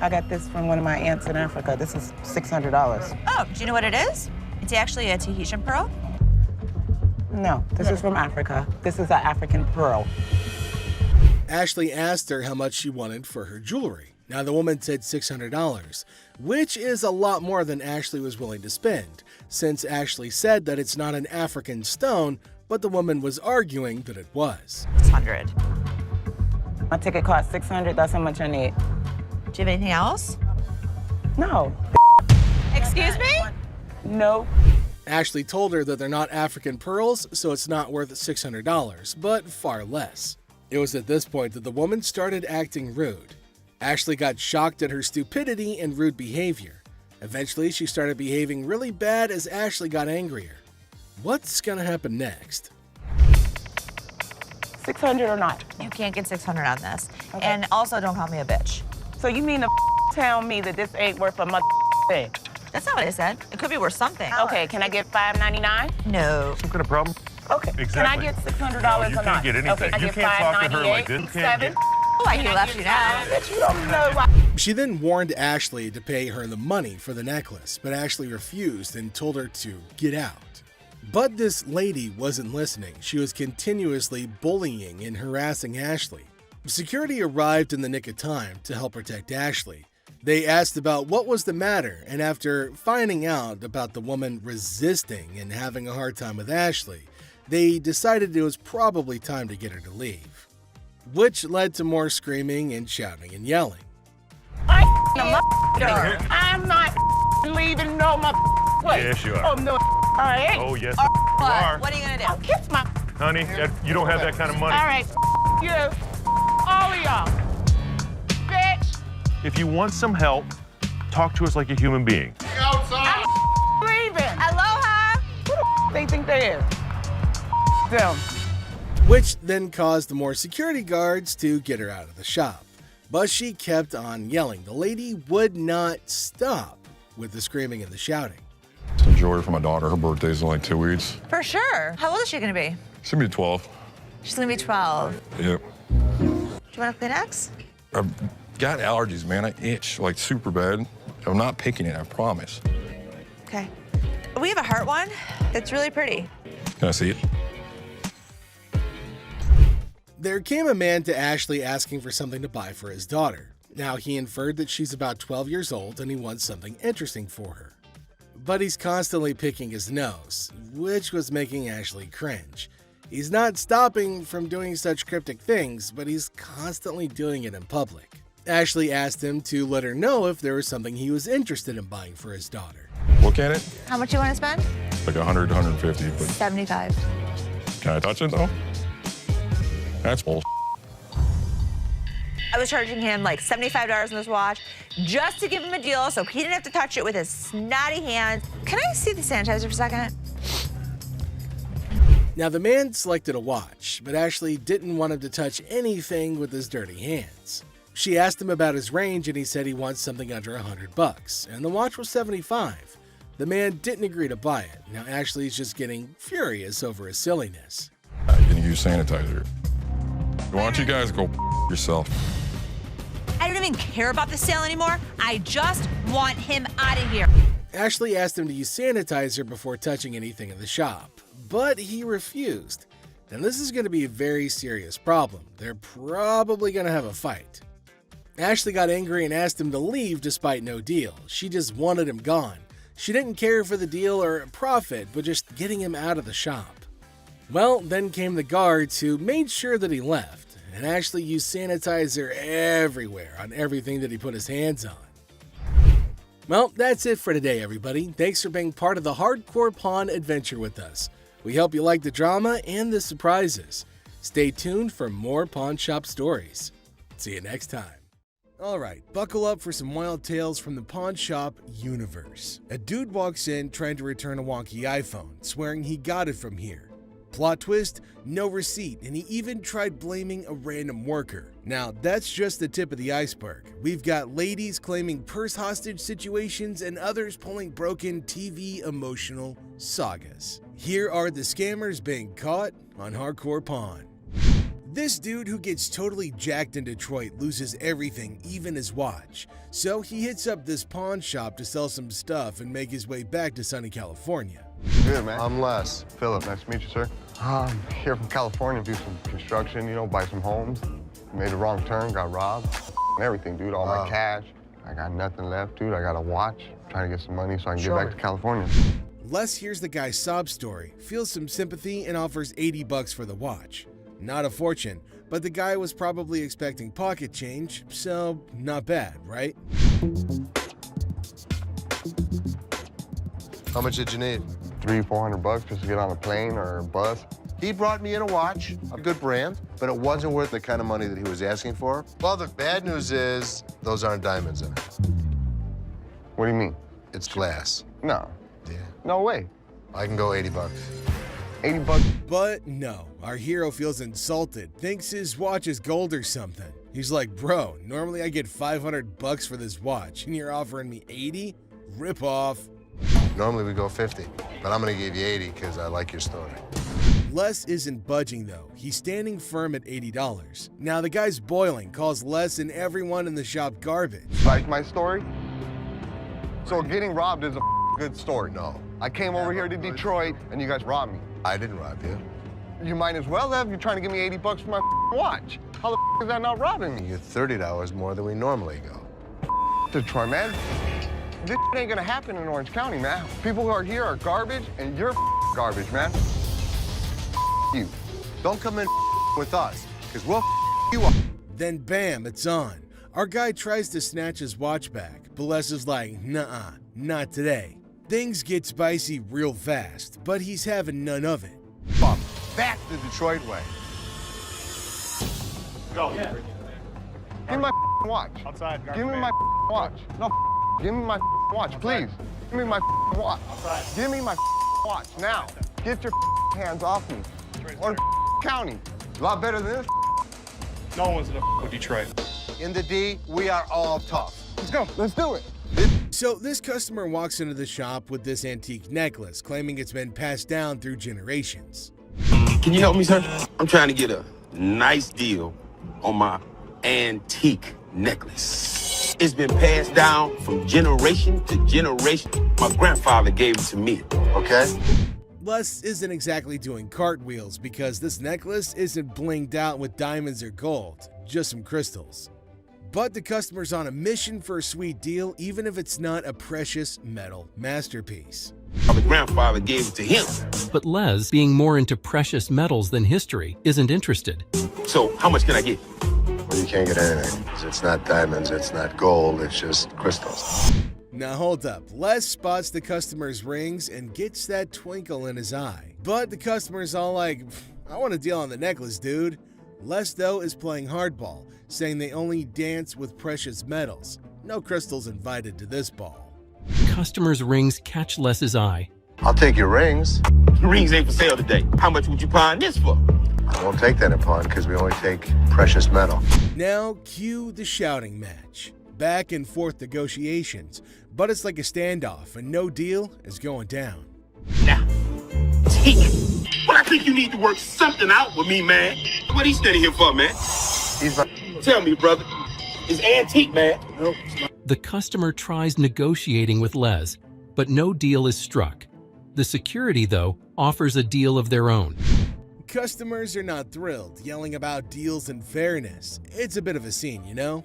I got this from one of my aunts in Africa. This is $600. Oh, do you know what it is? It's actually a Tahitian pearl. No, this is from Africa. This is an African pearl. Ashley asked her how much she wanted for her jewelry. Now the woman said $600, which is a lot more than Ashley was willing to spend, since Ashley said that it's not an African stone, but the woman was arguing that it was. 600. My ticket cost $600. That's how much I need. Do you have anything else? No. Excuse me? No. Ashley told her that they're not African pearls, so it's not worth $600, but far less. It was at this point that the woman started acting rude. Ashley got shocked at her stupidity and rude behavior. Eventually, she started behaving really bad as Ashley got angrier. What's gonna happen next? $600 or not? You can't get 600 on this. Okay. And also, don't call me a bitch. So you mean to tell me that this ain't worth a thing? That's not what I said. It could be worth something. Okay, can I get $5.99? No. Some kind of problem? Okay. Exactly. Can I get $600 No, you or can't not? get anything. Okay, can I You get can't talk to her like this. You can't get... Oh, I can left you now. Bitch, you don't know why. She then warned Ashley to pay her the money for the necklace, but Ashley refused and told her to get out. But this lady wasn't listening. She was continuously bullying and harassing Ashley. Security arrived in the nick of time to help protect Ashley. They asked about what was the matter, and after finding out about the woman resisting and having a hard time with Ashley, they decided it was probably time to get her to leave, which led to more screaming and shouting and yelling. I'm not leaving no place. Yes, you are. Oh, no, I ain't. Oh, yes, What? you are. What are you gonna do? I'll kiss my... Honey, you don't have that kind of money. All right, you. All of y'all. Bitch. If you want some help, talk to us like a human being. I'm leaving. Aloha. Who the they think they is? Them. Which then caused the more security guards to get her out of the shop. But she kept on yelling. The lady would not stop with the screaming and the shouting. Some jewelry for my daughter. Her birthday's in like 2 weeks. For sure. How old is she gonna be? She's gonna be 12. She's gonna be 12. Yep. Do you want a Kleenex? I've got allergies, man. I itch like super bad. I'm not picking it, I promise. Okay. We have a heart one that's really pretty. Can I see it? There came a man to Ashley asking for something to buy for his daughter. Now, he inferred that she's about 12 years old and he wants something interesting for her. But he's constantly picking his nose, which was making Ashley cringe. He's not stopping from doing such cryptic things, but he's constantly doing it in public. Ashley asked him to let her know if there was something he was interested in buying for his daughter. Look at it. How much you want to spend? Like 100, 150, but 75. can I touch it though? That's bull. I was charging him like $75 on this watch just to give him a deal so he didn't have to touch it with his snotty hands. Can I see the sanitizer for a second? Now, the man selected a watch, but Ashley didn't want him to touch anything with his dirty hands. She asked him about his range and he said he wants something under $100, and the watch was $75. The man didn't agree to buy it. Now Ashley's just getting furious over his silliness. I'm gonna use sanitizer. Why don't you guys go yourself? I don't even care about the sale anymore. I just want him out of here. Ashley asked him to use sanitizer before touching anything in the shop, but he refused. Now this is going to be a very serious problem. They're probably going to have a fight. Ashley got angry and asked him to leave despite no deal. She just wanted him gone. She didn't care for the deal or profit, but just getting him out of the shop. Well, then came the guards who made sure that he left, and Ashley used sanitizer everywhere on everything that he put his hands on. Well, that's it for today, everybody. Thanks for being part of the Hardcore Pawn adventure with us. We hope you like the drama and the surprises. Stay tuned for more pawn shop stories. See you next time. Alright, buckle up for some wild tales from the pawn shop universe. A dude walks in trying to return a wonky iPhone, swearing he got it from here. Plot twist, no receipt, and he even tried blaming a random worker. Now, that's just the tip of the iceberg. We've got ladies claiming purse hostage situations and others pulling broken TV emotional sagas. Here are the scammers being caught on Hardcore Pawn. This dude who gets totally jacked in Detroit loses everything, even his watch. So he hits up this pawn shop to sell some stuff and make his way back to sunny California. Good, man. I'm Les. Philip, nice to meet you, sir. I'm here from California, do some construction, you know, buy some homes. Made a wrong turn, got robbed, and everything, dude, all my cash. I got nothing left, dude. I got a watch. I'm trying to get some money so I can get back to California. Les hears the guy's sob story, feels some sympathy, and offers $80 for the watch. Not a fortune, but the guy was probably expecting pocket change, so not bad, right? How much did you need? $300-400 just to get on a plane or a bus. He brought me in a watch, a good brand, but it wasn't worth the kind of money that he was asking for. Well, the bad news is those aren't diamonds in it. What do you mean? It's glass. No. Yeah. No way. I can go $80. $80. But no, our hero feels insulted, thinks his watch is gold or something. He's like, bro, normally I get $500 for this watch, and you're offering me 80? Rip off. Normally we go 50, but I'm gonna give you 80 because I like your story. Les isn't budging though. He's standing firm at $80. Now the guy's boiling, calls Les and everyone in the shop garbage. Like my story? So getting robbed is a good story. No. I came over here to Detroit and you guys robbed me. I didn't rob you. You might as well have. You're trying to give me $80 for my watch. How the is that not robbing me? You get $30 more than we normally go. Detroit, man. This ain't gonna happen in Orange County, man. People who are here are garbage, and you're garbage, man. You. Don't come in with us, because we'll you up. Then bam, it's on. Our guy tries to snatch his watch back, but Les is like, nuh-uh, not today. Things get spicy real fast, but he's having none of it. Back the Detroit way. Go. Yeah. Give me my watch. Outside. Give me my watch. No, give me my watch, please. Give me my watch. Outside. Give me my watch now. Get your hands off me. Or county. A lot better than this. No one's in with Detroit. In the D, we are all tough. Let's go. Let's do it. So this customer walks into the shop with this antique necklace, claiming it's been passed down through generations. Can you help me, sir? I'm trying to get a nice deal on my antique necklace. It's been passed down from generation to generation. My grandfather gave it to me, okay? Les isn't exactly doing cartwheels because this necklace isn't blinged out with diamonds or gold, just some crystals. But the customer's on a mission for a sweet deal, even if it's not a precious metal masterpiece. My grandfather gave it to him. But Les, being more into precious metals than history, isn't interested. So how much can I get? Well, you can't get anything. It's not diamonds, it's not gold, it's just crystals. Now hold up, Les spots the customer's rings and gets that twinkle in his eye. But the customer's all like, I want a deal on the necklace, dude. Les, though, is playing hardball, saying they only dance with precious metals. No crystals invited to this ball. Customer's rings catch Les's eye. I'll take your rings. Rings ain't for sale today. How much would you pawn this for? I won't take that in pawn because we only take precious metal. Now cue the shouting match. Back and forth negotiations, but it's like a standoff and no deal is going down. Now, take it. Well, I think you need to work something out with me, man. What he standing here for, man? Tell me, brother. It's antique, man. Nope. The customer tries negotiating with Les, but no deal is struck. The security, though, offers a deal of their own. Customers are not thrilled, yelling about deals and fairness. It's a bit of a scene, you know?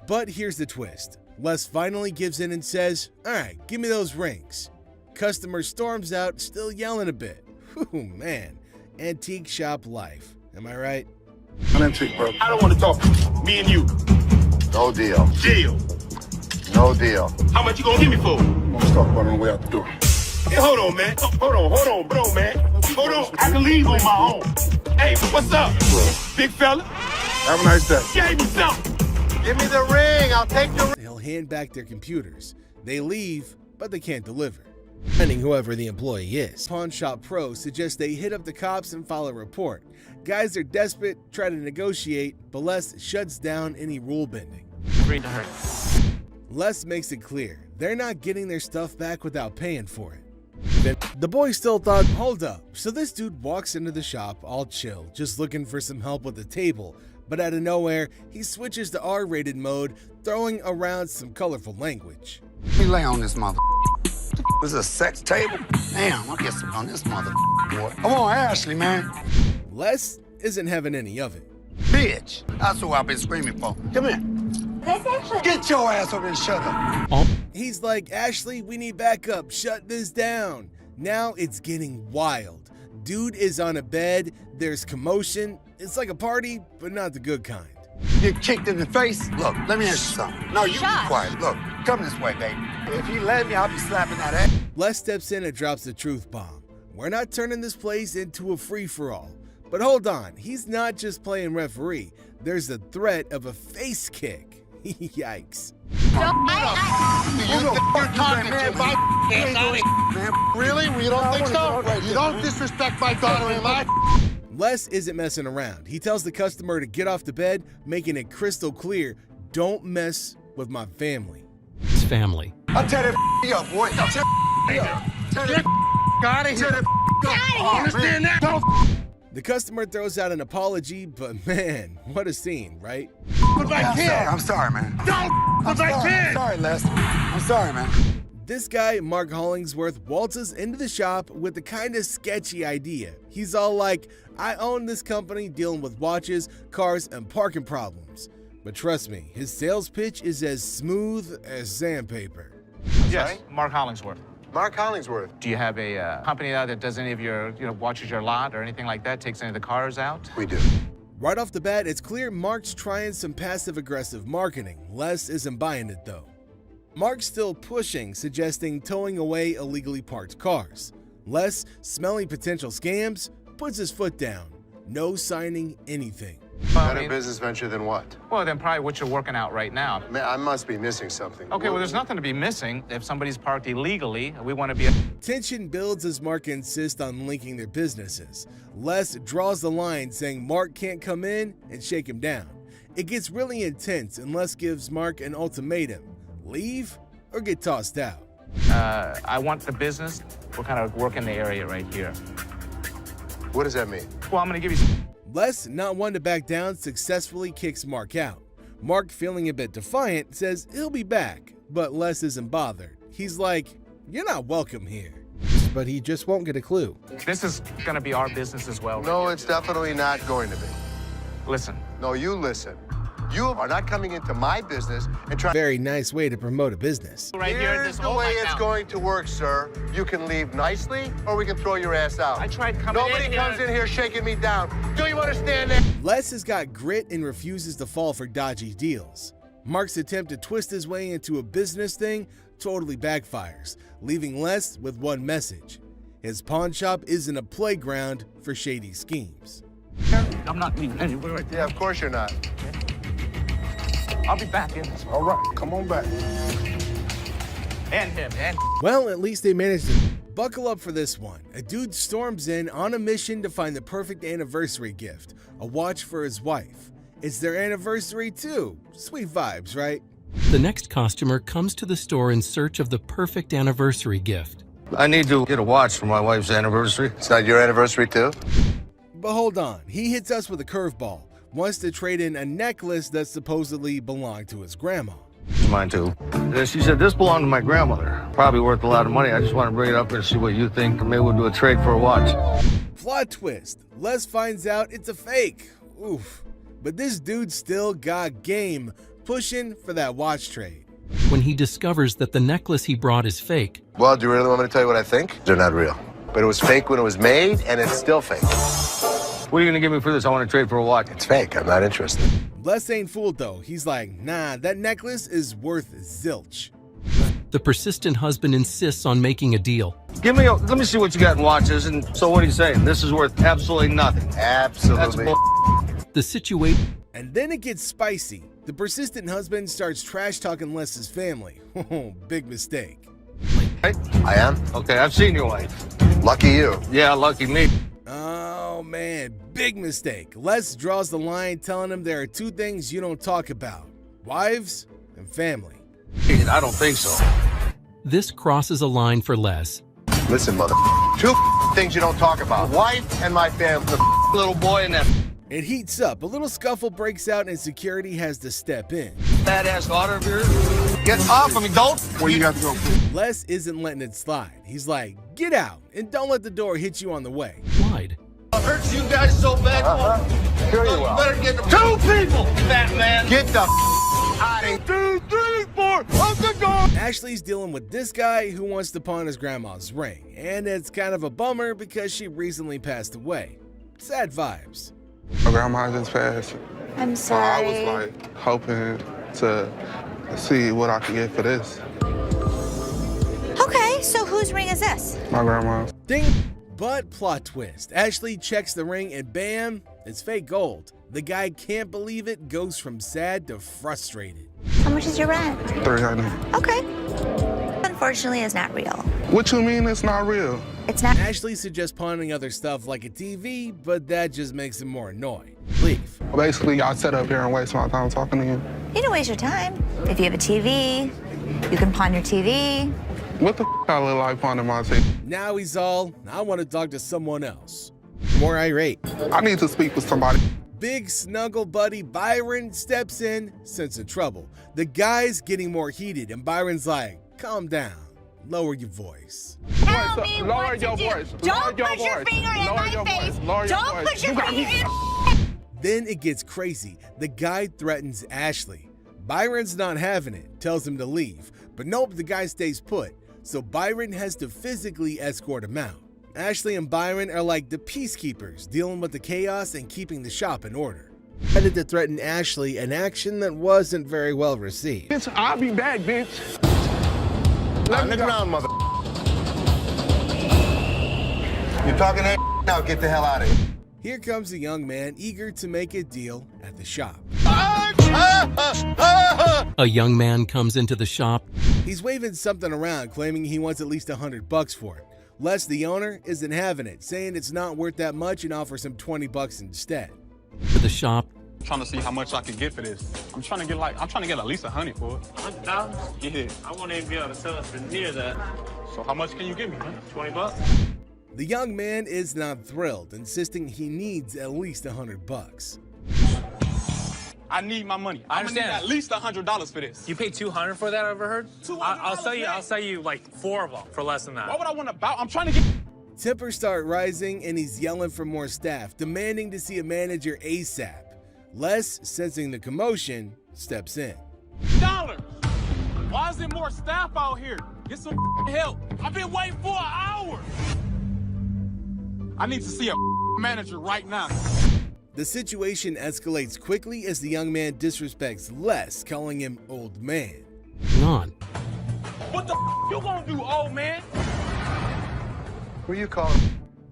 But here's the twist. Les finally gives in and says, alright, give me those rings. Customer storms out, still yelling a bit. Whew, man. Antique shop life. Am I right? An antique, bro. I don't want to talk. Me and you. No deal. Deal. No deal. How much you gonna give me for? Let's talk about it on the way out the door. Hey, hold on, man. Hold on, bro, man. Hold on. I can leave on my own. Hey, what's up? Big fella? Have a nice day. Gave me something. Give me the ring. I'll take the ring. They'll hand back their computers. They leave, but they can't deliver. Finding whoever the employee is. Pawn Shop Pro suggests they hit up the cops and file a report. Guys are desperate, try to negotiate, but Les shuts down any rule bending. Agreed to her. Les makes it clear they're not getting their stuff back without paying for it. Then the boy still thought, hold up. So this dude walks into the shop all chill, just looking for some help with the table. But out of nowhere, he switches to R-rated mode, throwing around some colorful language. Let me lay on this mother. This is a sex table? Damn, I'll get some on this mother boy. Come on, Ashley, man. Les isn't having any of it. Bitch, that's who I've been screaming for. Come here. Get your ass over and shut up. He's like, Ashley, we need backup. Shut this down. Now it's getting wild. Dude is on a bed. There's commotion. It's like a party, but not the good kind. Get kicked in the face? Look, let me ask you something. No, you be quiet. Look, come this way, baby. If you let me, I'll be slapping that ass. Les steps in and drops the truth bomb. We're not turning this place into a free-for-all. But hold on, he's not just playing referee. There's the threat of a face kick. Yikes. Really? We don't think so? You don't disrespect my daughter-in-law? Les isn't messing around. He tells the customer to get off the bed, making it crystal clear, don't mess with my family. His family. I'll tear that up, boy. I'll tear that up. Tear that out of here. Understand that? The customer throws out an apology, but man, what a scene, right? With my kid. I'm sorry, man. Don't with my kid. I'm sorry, Les. I'm sorry, man. This guy, Mark Hollingsworth, waltzes into the shop with a kind of sketchy idea. He's all like, I own this company dealing with watches, cars, and parking problems. But trust me, his sales pitch is as smooth as sandpaper. Yes, Mark Hollingsworth. Mark Hollingsworth. Do you have a company that does any of your, watches your lot or anything like that, takes any of the cars out? We do. Right off the bat, it's clear Mark's trying some passive-aggressive marketing. Les isn't buying it, though. Mark's still pushing, suggesting towing away illegally parked cars. Les, smelling potential scams, puts his foot down. No signing anything. Better business venture than what? Well, then probably what you're working out right now. Man, I must be missing something. Okay, well, there's nothing to be missing. If somebody's parked illegally, we want to be... Tension builds as Mark insists on linking their businesses. Les draws the line, saying Mark can't come in and shake him down. It gets really intense, and Les gives Mark an ultimatum. Leave or get tossed out. I want the business. We're kind of working the area right here. What does that mean? Well, I'm going to give you some. Les, not one to back down, successfully kicks Mark out. Mark, feeling a bit defiant, says he'll be back, but Les isn't bothered. He's like, "You're not welcome here." But he just won't get a clue. This is going to be our business as well. No, it's definitely not going to be. Listen. No, you listen. You are not coming into my business and trying. Very nice way to promote a business. Right here, Here's the way it's going to work, sir. You can leave nicely, or we can throw your ass out. I tried coming in Nobody here. comes in here shaking me down. Do you understand that? Les has got grit and refuses to fall for dodgy deals. Mark's attempt to twist his way into a business thing totally backfires, leaving Les with one message. His pawn shop isn't a playground for shady schemes. I'm not leaving anywhere right there. Yeah, of course you're not. I'll be back in. All right, come on back. And him, and. Well, at least they managed to buckle up for this one. A dude storms in on a mission to find the perfect anniversary gift, a watch for his wife. It's their anniversary too. Sweet vibes, right? The next customer comes to the store in search of the perfect anniversary gift. I need to get a watch for my wife's anniversary. It's not your anniversary too? But hold on, he hits us with a curveball. Wants to trade in a necklace that supposedly belonged to his grandma. Mine too. She said, this belonged to my grandmother. Probably worth a lot of money. I just want to bring it up here and see what you think. Maybe we'll do a trade for a watch. Plot twist. Les finds out it's a fake. Oof. But this dude still got game, pushing for that watch trade. When he discovers that the necklace he brought is fake. Well, do you really want me to tell you what I think? They're not real. But it was fake when it was made, and it's still fake. What are you going to give me for this? I want to trade for a watch. It's fake. I'm not interested. Les ain't fooled though. He's like, nah, that necklace is worth zilch. The persistent husband insists on making a deal. Let me see what you got in watches. And so what are you saying? This is worth absolutely nothing. Absolutely. The situation. And then it gets spicy. The persistent husband starts trash talking Les's family. Big mistake. Hey? I am? Okay, I've seen your wife. Lucky you. Yeah, lucky me. Oh man, big mistake. Les draws the line telling him there are two things you don't talk about: wives and family. I don't think so. This crosses a line for Les. Listen, mother. Two things you don't talk about: wife and my family. The little boy and that. It heats up. A little scuffle breaks out and security has to step in. Badass daughter of yours. Get off of me, don't. Where you got to go? Les isn't letting it slide. He's like, get out and don't let the door hit you on the way. Why'd? I hurt you guys so bad. Sure you will. Better get them. Two people, fat man. Get the out of 2, 3, 4. Open the door. Ashley's dealing with this guy who wants to pawn his grandma's ring, and it's kind of a bummer because she recently passed away. Sad vibes. My grandma just passed. I'm sorry. I was like hoping to see what I could get for this. Okay, so whose ring is this? My grandma's. Ding! But plot twist. Ashley checks the ring and bam, it's fake gold. The guy can't believe it, goes from sad to frustrated. How much is your rent? $300. Okay. Unfortunately, it's not real. What you mean it's not real? It's not. Ashley suggests pawning other stuff like a TV, but that just makes him more annoyed. Leave. Basically, y'all sit up here and waste my time talking to you. You don't waste your time. If you have a TV, you can pawn your TV. What the I look like pawning my TV? Now he's all, I want to talk to someone else. More irate. I need to speak with somebody. Big snuggle buddy Byron steps in, sensing trouble. The guy's getting more heated, and Byron's like, calm down. Lower your voice. Tell me what to do. Don't put your finger in my face. Don't put your finger in. Then it gets crazy. The guy threatens Ashley. Byron's not having it, tells him to leave. But nope, the guy stays put. So Byron has to physically escort him out. Ashley and Byron are like the peacekeepers, dealing with the chaos and keeping the shop in order. Headed to threaten Ashley, an action that wasn't very well received. Bitch, I'll be back, bitch. Let me ground, mother. You're talking that now, get the hell out of here. Here comes a young man eager to make a deal at the shop. A young man comes into the shop. He's waving something around, claiming he wants at least $100 for it. Les, the owner, isn't having it, saying it's not worth that much and offers him $20 instead. To the shop. trying to see how much I can get for this. I'm trying to get at least $100 for it. $100? Yeah. I won't even be able to sell it for near that. So how much can you give me, man? 20 bucks? The young man is not thrilled, insisting he needs at least $100. I need my money. I understand. At least $100 for this. You paid $200 for that, I've heard? I'll sell you like 4 of them for less than that. What would I want to buy? I'm trying to get... Tempers start rising and he's yelling for more staff, demanding to see a manager ASAP. Les, sensing the commotion, steps in. $. Why is there more staff out here? Get some help. I've been waiting for an hour. I need to see a manager right now. The situation escalates quickly as the young man disrespects Les, calling him old man. On. What the you gonna do, old man? Who you calling?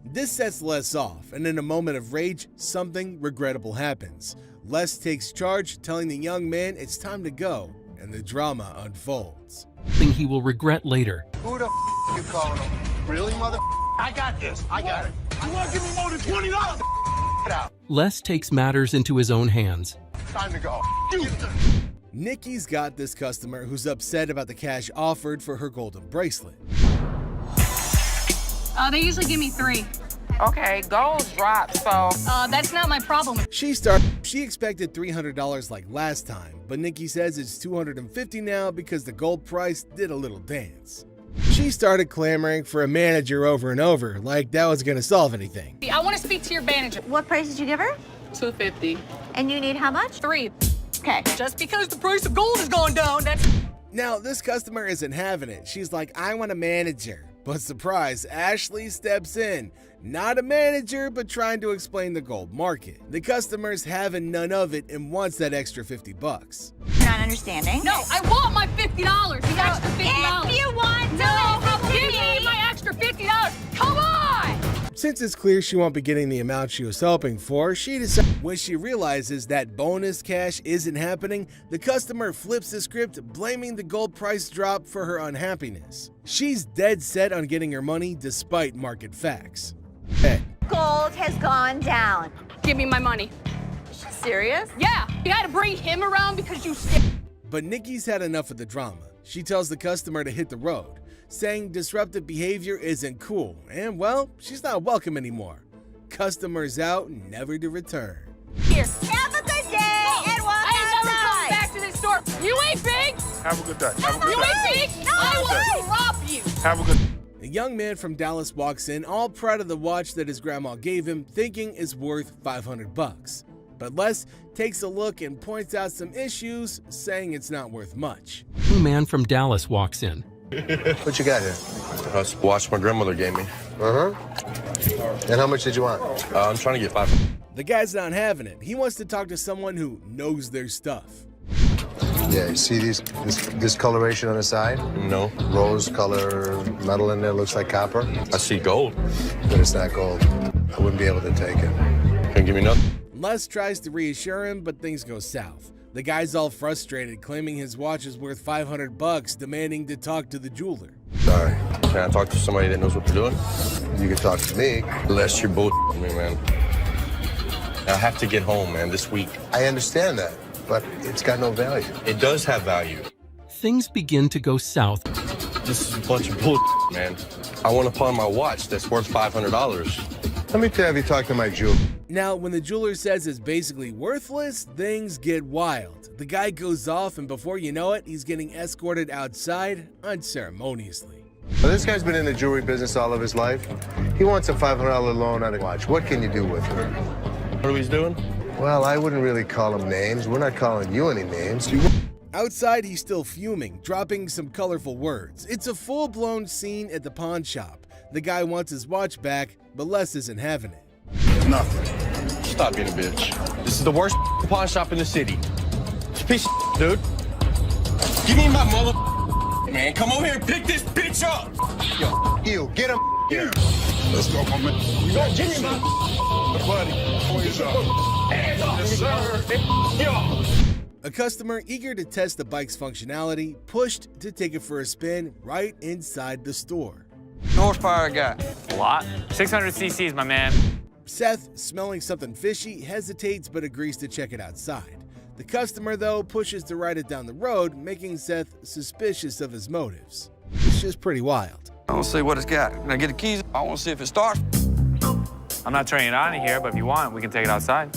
This sets Les off, and in a moment of rage, something regrettable happens. Les takes charge, telling the young man it's time to go, and the drama unfolds. Thing he will regret later. Who the you calling him? Really, mother? I got this. I got it. You wanna give me more than $20? Get out. Les takes matters into his own hands. Time to go. Nikki's got this customer who's upset about the cash offered for her golden bracelet. They usually give me 3. Okay, gold dropped, so... That's not my problem. She expected $300 like last time, but Nikki says it's $250 now because the gold price did a little dance. She started clamoring for a manager over and over, like that was gonna solve anything. I want to speak to your manager. What price did you give her? $250. And you need how much? 3. Okay. Just because the price of gold is going down, that's... Now, this customer isn't having it. She's like, I want a manager. But surprise, Ashley steps in. Not a manager, but trying to explain the gold market. The customer's having none of it and wants that extra $50. You're not understanding? No, I want my $50. The extra $50. If you want no, give me my extra $50. Come on! Since it's clear she won't be getting the amount she was hoping for, she decides when she realizes that bonus cash isn't happening, the customer flips the script, blaming the gold price drop for her unhappiness. She's dead set on getting her money despite market facts. Hey. Gold has gone down. Give me my money. Is she serious? Yeah, you had to bring him around because you... But Nikki's had enough of the drama. She tells the customer to hit the road, saying disruptive behavior isn't cool, and well, she's not welcome anymore. Customers out, never to return. Here, have a good day, and walk I ain't never coming back to this store. You ain't big. Have a good day. You ain't big. No, I will rob you. Have a good... A young man from Dallas walks in, all proud of the watch that his grandma gave him, thinking it's worth $500. But Les takes a look and points out some issues, saying it's not worth much. A man from Dallas walks in. What you got here? That's a watch my grandmother gave me. And how much did you want? I'm trying to get $500. The guy's not having it. He wants to talk to someone who knows their stuff. Yeah, you see this discoloration on the side? No. Rose color metal in there, looks like copper. I see gold. But it's not gold. I wouldn't be able to take it. Can't give me nothing. Les tries to reassure him, but things go south. The guy's all frustrated, claiming his watch is worth $500, demanding to talk to the jeweler. Sorry. Can I talk to somebody that knows what they're doing? You can talk to me. Les, you're both me, man. I have to get home, man, this week. I understand that, but it's got no value. It does have value. Things begin to go south. This is a bunch of bullshit, man. I want to pawn my watch that's worth $500. Let me tell you talk to my jeweler. Now, when the jeweler says it's basically worthless, things get wild. The guy goes off, and before you know it, he's getting escorted outside unceremoniously. Well, this guy's been in the jewelry business all of his life. He wants a $500 loan on a watch. What can you do with it? What are we doing? Well, I wouldn't really call him names. We're not calling you any names. Outside, he's still fuming, dropping some colorful words. It's a full-blown scene at the pawn shop. The guy wants his watch back, but Les isn't having it. Nothing. Stop being a bitch. This is the worst pawn shop in the city. It's a piece of dude. Give me my mother. Man, come over here and pick this bitch up. Yo, get him here. Let's go, my man. You go, give me my buddy. Hands off, yes, sir. Yo. A customer eager to test the bike's functionality pushed to take it for a spin right inside the store. Horsepower I got? A lot. 600 cc's, my man. Seth, smelling something fishy, hesitates but agrees to check it outside. The customer, though, pushes to ride it down the road, making Seth suspicious of his motives. It's just pretty wild. I want to see what it's got. Can I get the keys? I want to see if it starts. I'm not turning it on in here, but if you want, we can take it outside.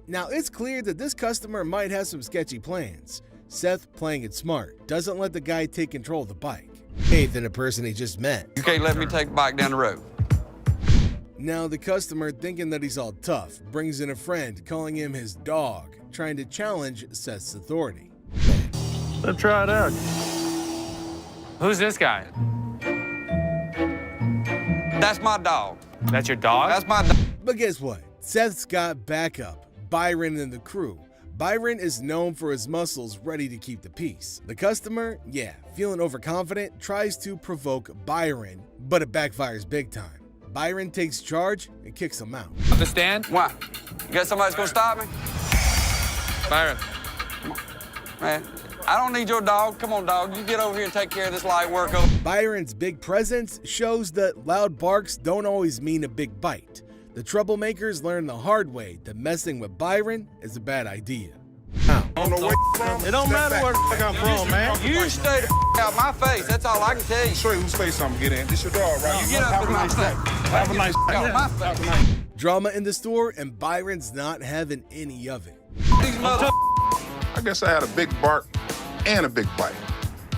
Now, it's clear that this customer might have some sketchy plans. Seth, playing it smart, doesn't let the guy take control of the bike. Than a person he just met. You can't let me take the bike down the road. Now the customer, thinking that he's all tough, brings in a friend, calling him his dog, trying to challenge Seth's authority. Let's try it out. Who's this guy? That's my dog. That's your dog? That's my dog. But guess what? Seth's got backup. Byron and the crew. Byron is known for his muscles ready to keep the peace. The customer, feeling overconfident, tries to provoke Byron, but it backfires big time. Byron takes charge and kicks him out. Understand? Why? You got somebody that's gonna stop me? Byron. Come on. Man, I don't need your dog. Come on, dog. You get over here and take care of this light work. Byron's big presence shows that loud barks don't always mean a big bite. The troublemakers learn the hard way that messing with Byron is a bad idea. It don't matter where the fuck I'm from, man. You stay the out my face. That's all I can tell you. Show you whose face I'm gonna get in. This your dog, right? You get up in my face. Have a nice day. Drama in the store, and Byron's not having any of it. I guess I had a big bark and a big bite,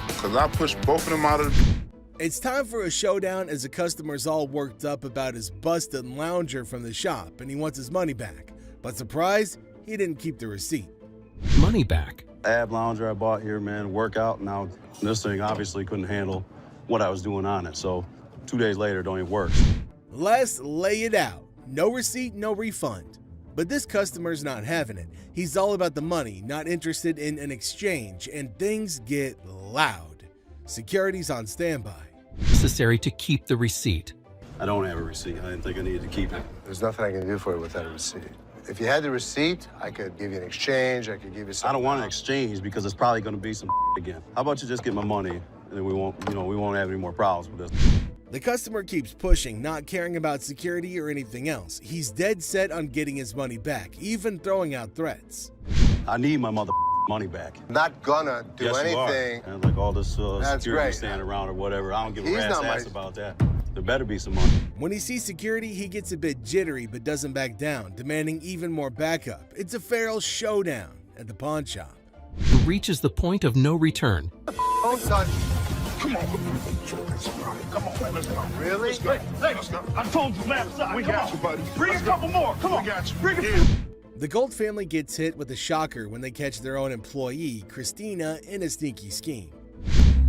because I pushed both of them out of the... It's time for a showdown as the customer's all worked up about his busted lounger from the shop and he wants his money back. But surprise, he didn't keep the receipt. Money back? Ab lounger I bought here, man, workout. Now, this thing obviously couldn't handle what I was doing on it. So 2 days later, it don't even work. Let's lay it out. No receipt, no refund. But this customer's not having it. He's all about the money, not interested in an exchange, and things get loud. Security's on standby. Necessary to keep the receipt. I don't have a receipt. I didn't think I needed to keep it. There's nothing I can do for you without a receipt. If you had the receipt, I could give you an exchange. I could give you some. I don't want an exchange because it's probably going to be some again. How about you just get my money and then we won't have any more problems with this. The customer keeps pushing, not caring about security or anything else. He's dead set on getting his money back, even throwing out threats. I need my money back. Not gonna do yes, anything. And like all this security great. standing around or whatever. I don't give a rat's ass about that. There better be some money. When he sees security, he gets a bit jittery but doesn't back down, demanding even more backup. It's a feral showdown at the pawn shop. He reaches the point of no return. Don't touch. Come on. Come on, man. Let's go. Really? Let's go. I told you last time. We got you, buddy. Bring a couple more. Come on. We got you. Bring a few. The Gold family gets hit with a shocker when they catch their own employee, Christina, in a sneaky scheme.